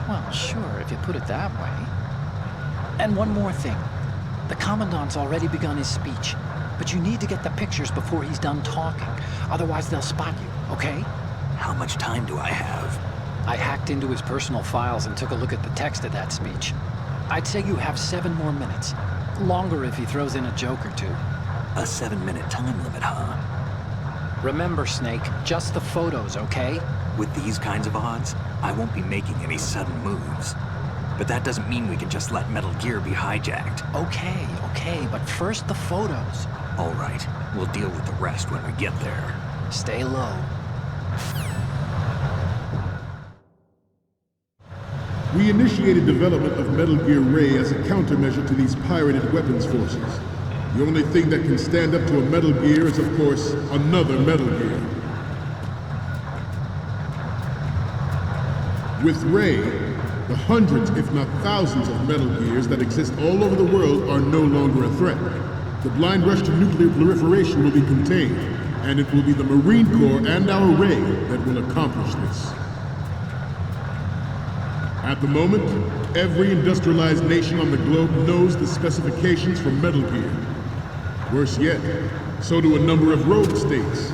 Well, sure, if you put it that way. And one more thing. The Commandant's already begun his speech, but you need to get the pictures before he's done talking. Otherwise, they'll spot you, okay? How much time do I have? I hacked into his personal files and took a look at the text of that speech. I'd say you have 7 more minutes. Longer if he throws in a joke or two. A 7-minute time limit, huh? Remember, Snake, just the photos, okay? With these kinds of odds, I won't be making any sudden moves. But that doesn't mean we can just let Metal Gear be hijacked. Okay, but first the photos. All right, we'll deal with the rest when we get there. Stay low. We initiated development of Metal Gear Ray as a countermeasure to these pirated weapons forces. The only thing that can stand up to a Metal Gear is, of course, another Metal Gear. With Ray, the hundreds, if not thousands, of Metal Gears that exist all over the world are no longer a threat. The blind rush to nuclear proliferation will be contained, and it will be the Marine Corps and our Ray that will accomplish this. At the moment, every industrialized nation on the globe knows the specifications for Metal Gear. Worse yet, so do a number of rogue states.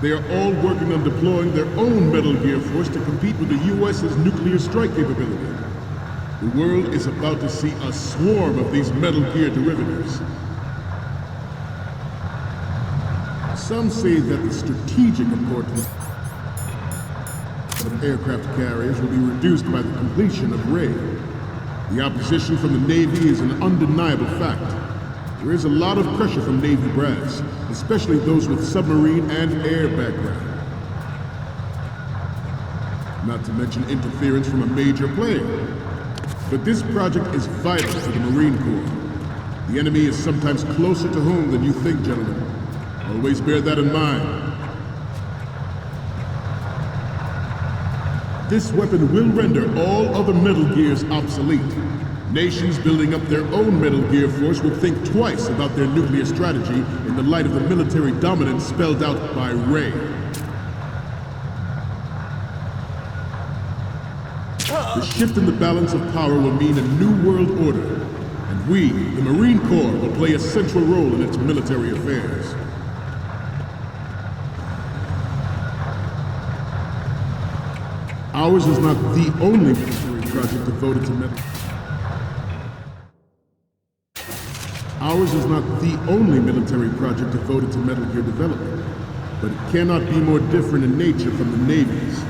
They are all working on deploying their own Metal Gear force to compete with the US's nuclear strike capability. The world is about to see a swarm of these Metal Gear derivatives. Some say that the strategic importance of aircraft carriers will be reduced by the completion of Ray. The opposition from the Navy is an undeniable fact. There is a lot of pressure from Navy brass, especially those with submarine and air background. Not to mention interference from a major player. But this project is vital for the Marine Corps. The enemy is sometimes closer to home than you think, gentlemen. Always bear that in mind. This weapon will render all other Metal Gears obsolete. Nations building up their own Metal Gear force would think twice about their nuclear strategy in the light of the military dominance spelled out by Ray. The shift in the balance of power will mean a new world order, and we, the Marine Corps, will play a central role in its military affairs. Ours is not the only military project devoted to Metal. Ours is not the only military project devoted to Metal Gear development, but it cannot be more different in nature from the Navy's.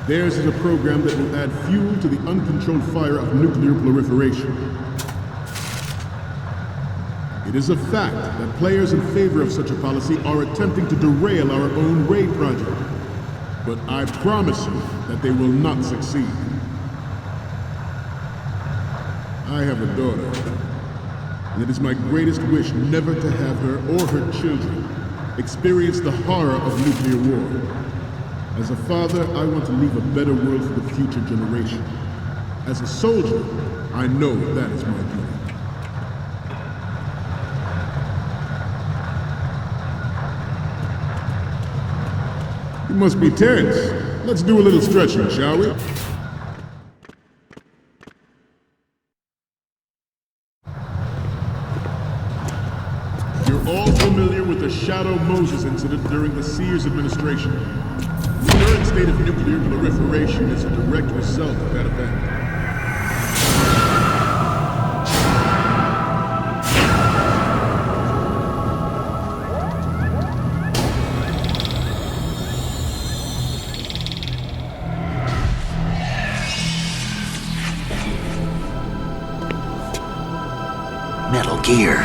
Theirs is a program that will add fuel to the uncontrolled fire of nuclear proliferation. It is a fact that players in favor of such a policy are attempting to derail our own Ray project. But I promise you that they will not succeed. I have a daughter, and it is my greatest wish never to have her or her children experience the horror of nuclear war. As a father, I want to leave a better world for the future generation. As a soldier, I know that is my duty. You must be tense. Let's do a little stretching, shall we? You're all familiar with the Shadow Moses incident during the Sears administration. The current state of nuclear proliferation is a direct result of that event. Metal Gear.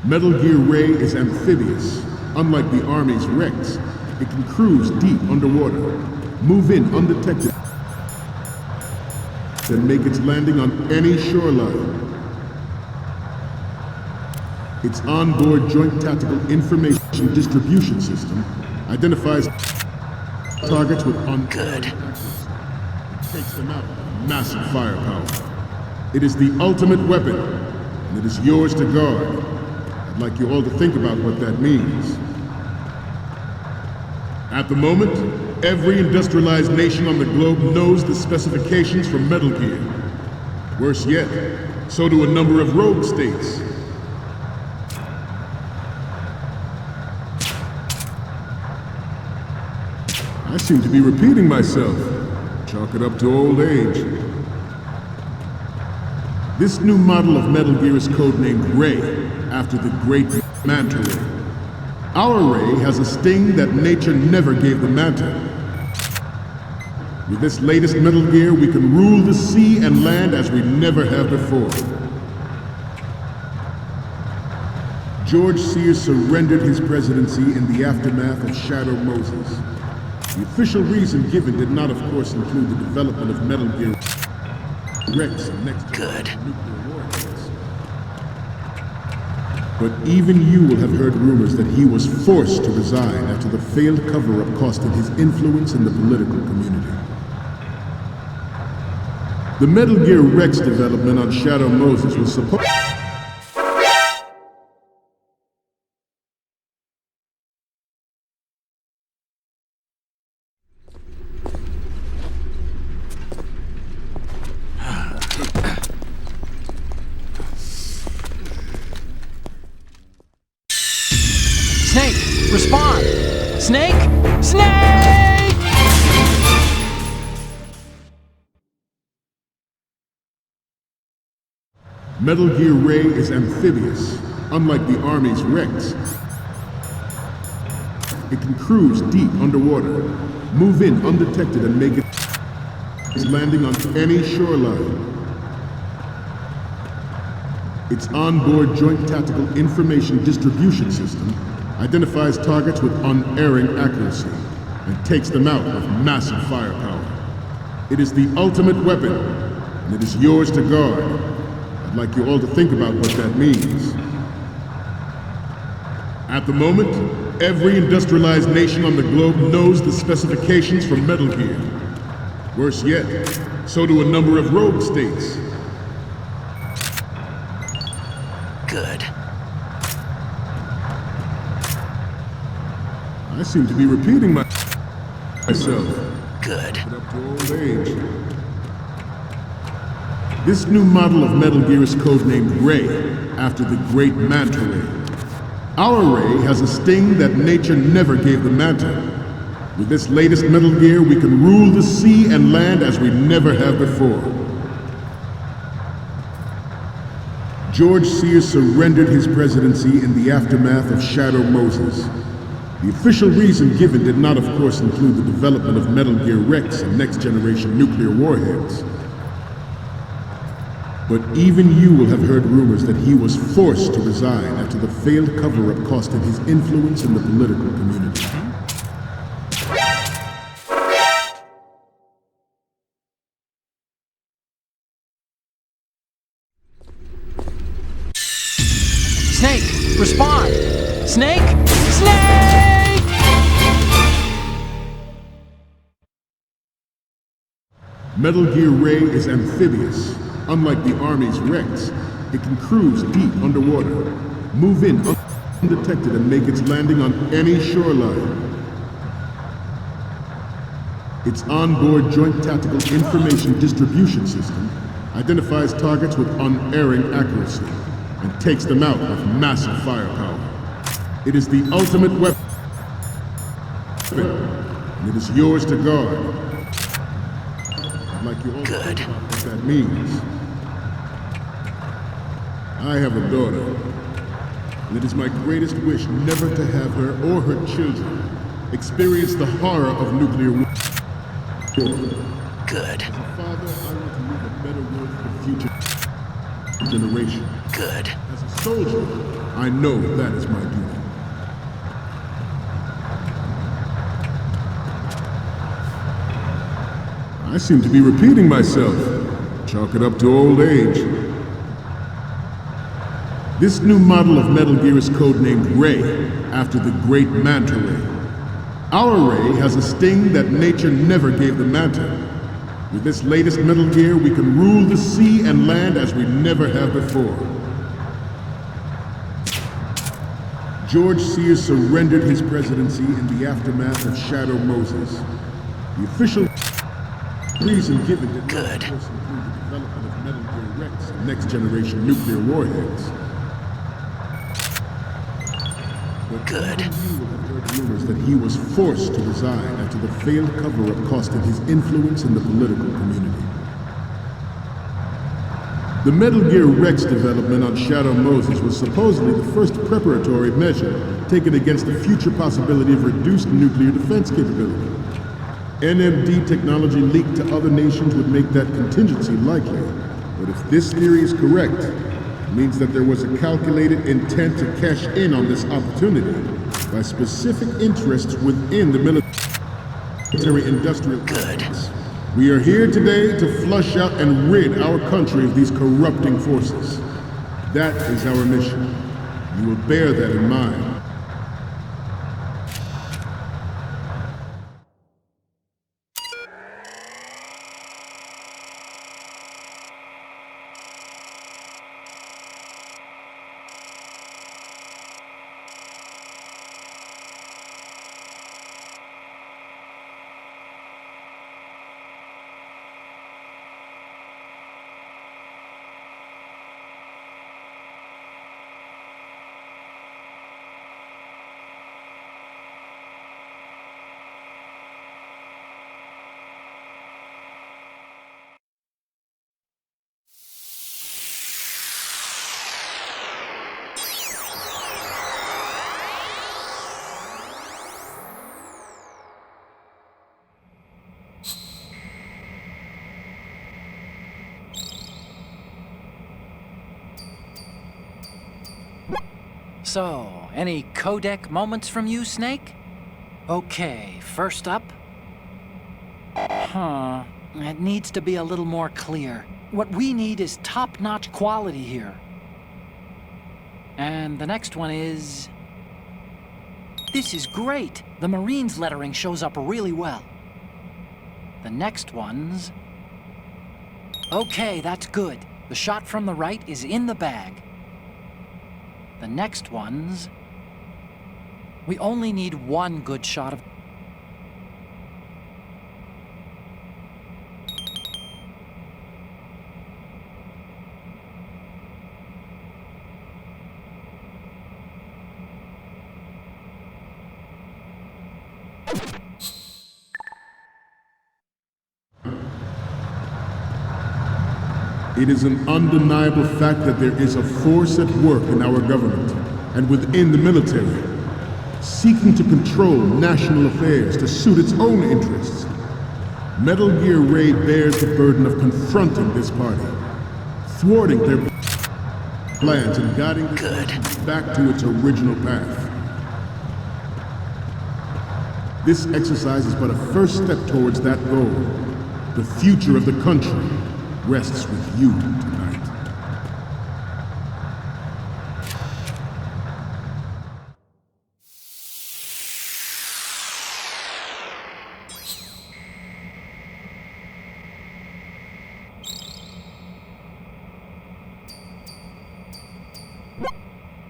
Metal Gear Ray is amphibious. Unlike the Army's Rex, it can cruise deep underwater, move in undetected, and make its landing on any shoreline. Its onboard Joint Tactical Information Distribution System identifies targets with Good. Takes them out with massive firepower. It is the ultimate weapon, and it is yours to guard. I'd like you all to think about what that means. At the moment, every industrialized nation on the globe knows the specifications for Metal Gear. Worse yet, so do a number of rogue states. I seem to be repeating myself. Chalk it up to old age. This new model of Metal Gear is codenamed Ray, after the great Manta Ray. Our Ray has a sting that nature never gave the Manta. With this latest Metal Gear, we can rule the sea and land as we never have before. George Sears surrendered his presidency in the aftermath of Shadow Moses. The official reason given did not, of course, include the development of Metal Gear Rex and next generation nuclear warheads. But even you will have heard rumors that he was forced to resign after the failed cover-up costed his influence in the political community. The Metal Gear Rex development on Shadow Moses was supposed... Snake, respond! Snake! Snake! Metal Gear Ray is amphibious, unlike the Army's Rex. It can cruise deep underwater, move in undetected and make its landing on any shoreline. Its onboard Joint Tactical Information Distribution System identifies targets with unerring accuracy, and takes them out with massive firepower. It is the ultimate weapon, and it is yours to guard. I'd like you all to think about what that means. At the moment, every industrialized nation on the globe knows the specifications for Metal Gear. Worse yet, so do a number of rogue states. Good. I seem to be repeating myself. Good. Up to old age. This new model of Metal Gear is codenamed Ray, after the great Manta Ray. Our Ray has a sting that nature never gave the Manta. With this latest Metal Gear, we can rule the sea and land as we never have before. George Sears surrendered his presidency in the aftermath of Shadow Moses. The official reason given did not, of course, include the development of Metal Gear Rex and next-generation nuclear warheads. But even you will have heard rumors that he was forced to resign after the failed cover-up cost him his influence in the political community. Snake, respond! Snake! Snake! Metal Gear Ray is amphibious. Unlike the Army's Rex, it can cruise deep underwater, move in undetected, and make its landing on any shoreline. Its onboard Joint Tactical Information Distribution System identifies targets with unerring accuracy and takes them out with massive firepower. It is the ultimate weapon, and it is yours to guard. I'd like you all to think about what that means. I have a daughter, and it is my greatest wish never to have her or her children experience the horror of nuclear war. Good. As a father, I want to leave a better world for future generation. Good. As a soldier, I know that is my duty. I seem to be repeating myself. Chalk it up to old age. This new model of Metal Gear is codenamed Ray, after the great Manta Ray. Our Ray has a sting that nature never gave the Manta. With this latest Metal Gear, we can rule the sea and land as we never have before. George Sears surrendered his presidency in the aftermath of Shadow Moses. The official reason given did not, of course, include the development of Metal Gear Rex and next-generation nuclear warheads. But good. You will have heard rumors that he was forced to resign after the failed cover-up cost him his influence in the political community. The Metal Gear Rex development on Shadow Moses was supposedly the first preparatory measure taken against the future possibility of reduced nuclear defense capability. NMD technology leaked to other nations would make that contingency likely. But if this theory is correct, it means that there was a calculated intent to cash in on this opportunity by specific interests within the military-industrial complex. We are here today to flush out and rid our country of these corrupting forces. That is our mission. You will bear that in mind. So, any codec moments from you, Snake? Okay, first up. It needs to be a little more clear. What we need is top-notch quality here. And the next one is... This is great! The Marines lettering shows up really well. The next one's... Okay, that's good. The shot from the right is in the bag. The next one's... We only need one good shot of... It is an undeniable fact that there is a force at work in our government and within the military, seeking to control national affairs to suit its own interests. Metal Gear Ray bears the burden of confronting this party, thwarting their plans and guiding this back to its original path. This exercise is but a first step towards that goal. The future of the country rests with you tonight.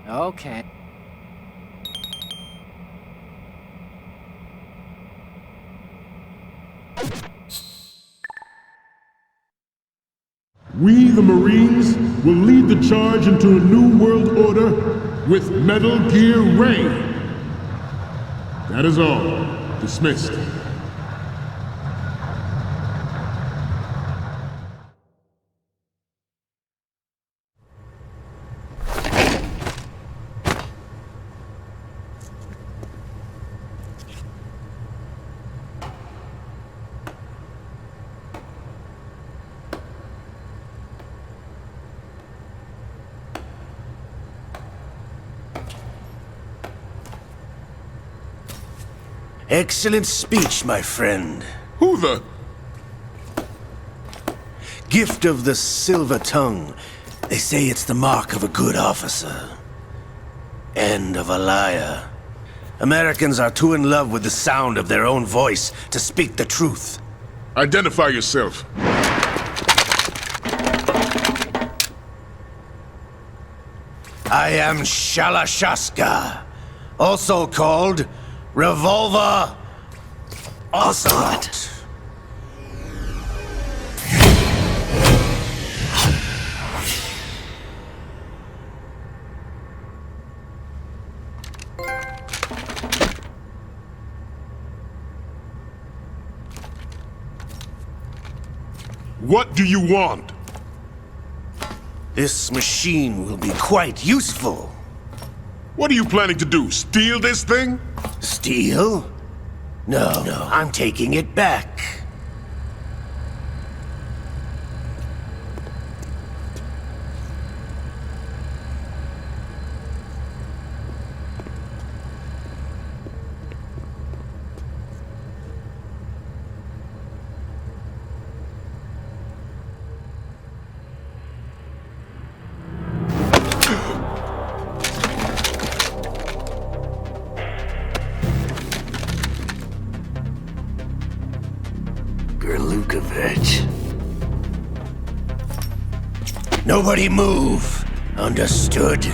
Okay. We, the Marines, will lead the charge into a new world order with Metal Gear Ray. That is all. Dismissed. Excellent speech, my friend. Who the? Gift of the silver tongue. They say it's the mark of a good officer. And of a liar. Americans are too in love with the sound of their own voice to speak the truth. Identify yourself. I am Shalashaska, also called Revolver Ocelot. What do you want? This machine will be quite useful. What are you planning to do? Steal this thing? Steal? No, I'm taking it back. Nobody move. Understood?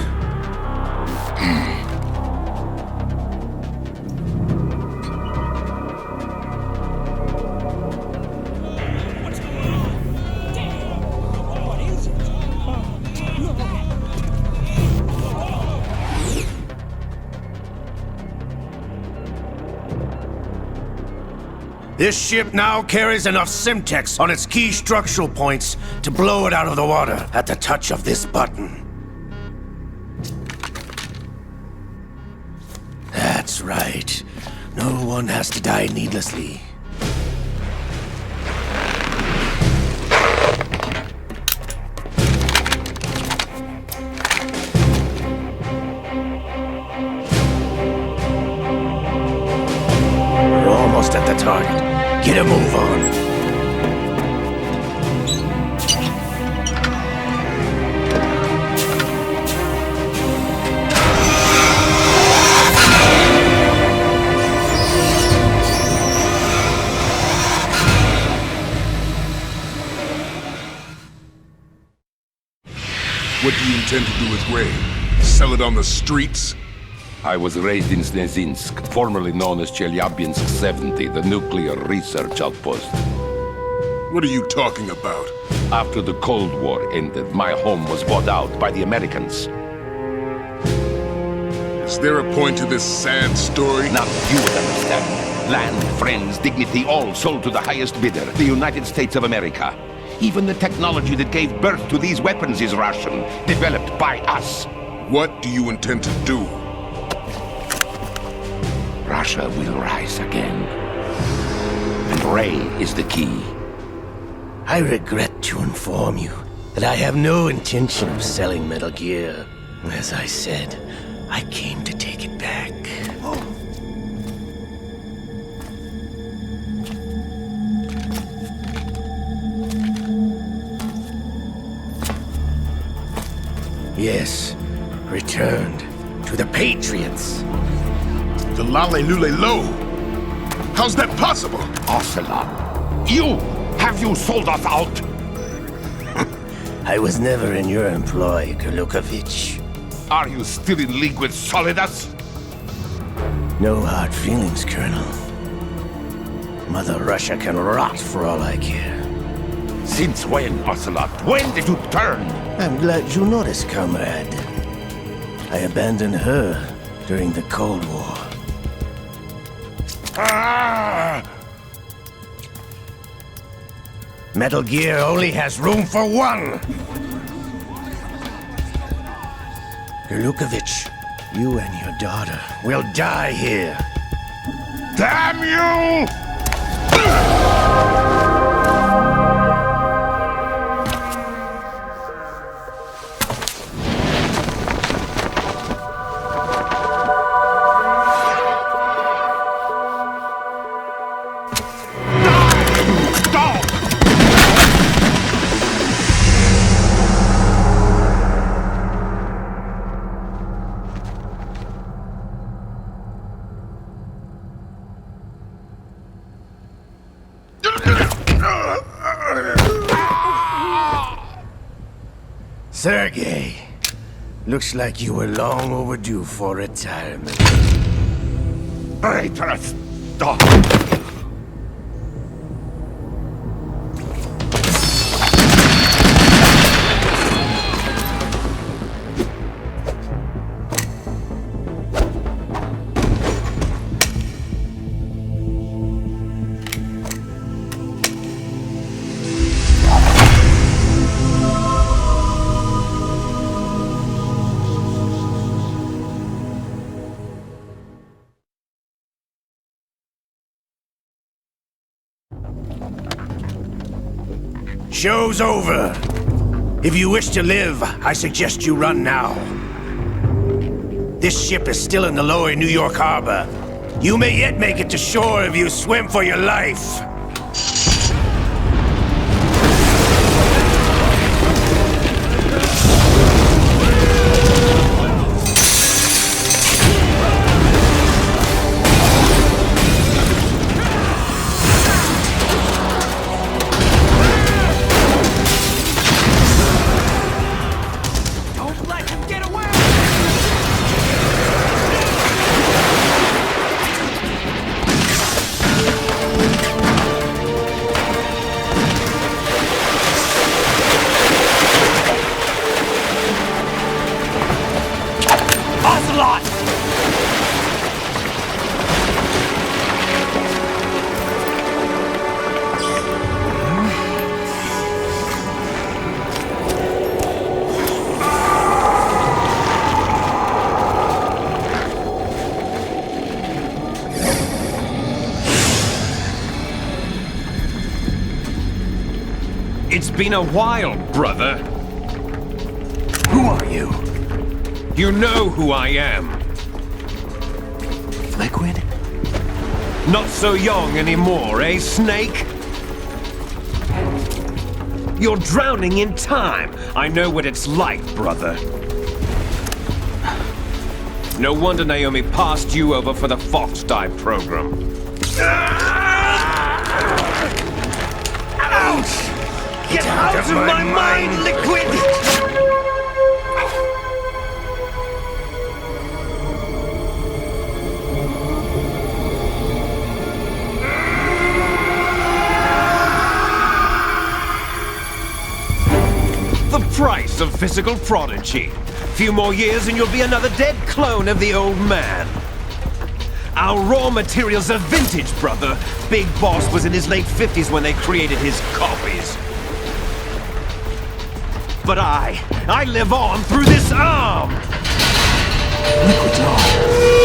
This ship now carries enough Simtex on its key structural points to blow it out of the water at the touch of this button. That's right. No one has to die needlessly. almost at the target. Get a move on. What do you intend to do with Ray? Sell it on the streets? I was raised in Snezinsk, formerly known as Chelyabinsk 70, the nuclear research outpost. What are you talking about? After the Cold War ended, my home was bought out by the Americans. Is there a point to this sad story? Now you would understand. Land, friends, dignity, all sold to the highest bidder, the United States of America. Even the technology that gave birth to these weapons is Russian, developed by us. What do you intend to do? Russia will rise again. And Ray is the key. I regret to inform you that I have no intention of selling Metal Gear. As I said, I came to take it back. Yes, returned to the Patriots. The Lale Lule Lo? How's that possible? Ocelot, have you sold us out? I was never in your employ, Gurlukovich. Are you still in league with Solidus? No hard feelings, Colonel. Mother Russia can rot for all I care. Since when, Ocelot? When did you turn? I'm glad you noticed, comrade. I abandoned her during the Cold War. Metal Gear only has room for one! Gurlukovich, you and your daughter will die here. Damn you! Sergei, looks like you were long overdue for retirement. Traitorous dog! Show's over. If you wish to live, I suggest you run now. This ship is still in the lower New York harbor. You may yet make it to shore if you swim for your life. It's been a while, brother. Who are you? You know who I am. Liquid? Not so young anymore, eh, Snake? You're drowning in time. I know what it's like, brother. No wonder Naomi passed you over for the Fox Dive program. Ouch! Get out of my mind, Liquid! The price of physical prodigy. Few more years and you'll be another dead clone of the old man. Our raw materials are vintage, brother. Big Boss was in his late 50s when they created his copies. But I live on through this arm! Liquid's on.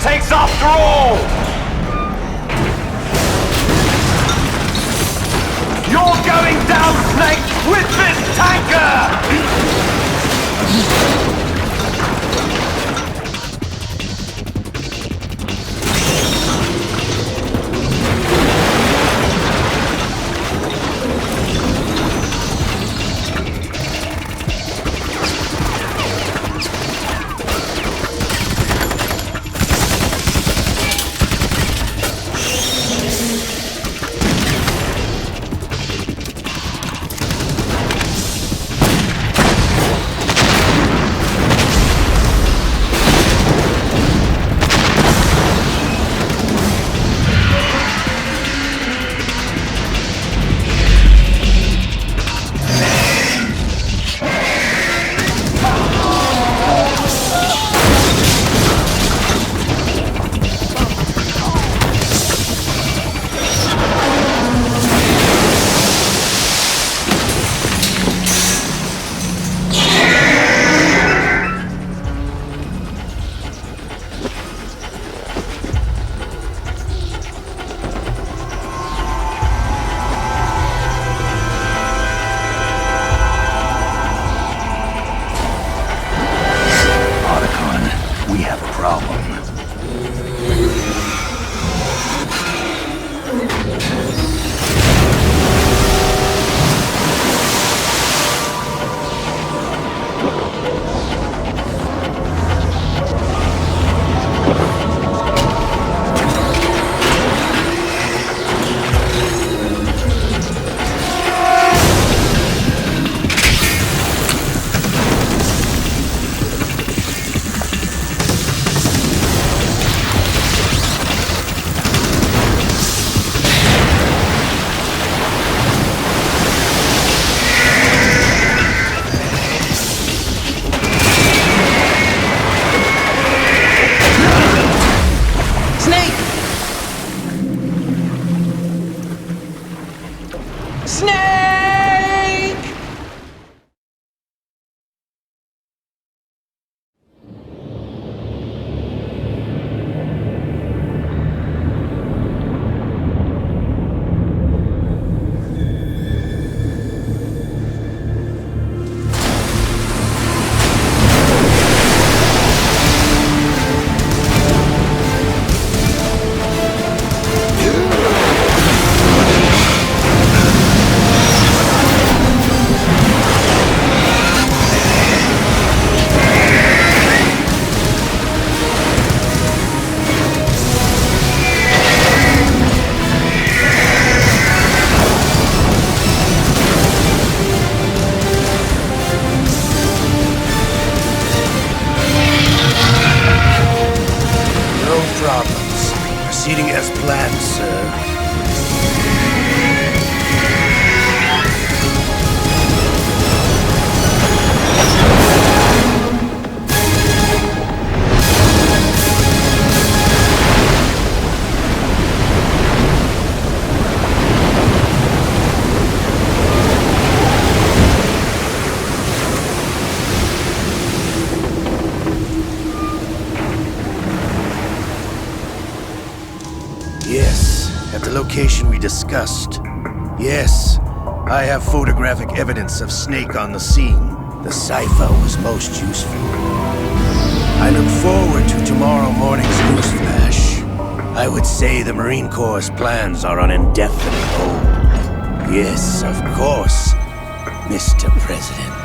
Takes after all! You're going down, Snake, with this tanker! location we discussed. Yes, I have photographic evidence of Snake on the scene. The cipher was most useful. I look forward to tomorrow morning's newsflash. I would say the Marine Corps' plans are on indefinite hold. Yes, of course, Mr. President.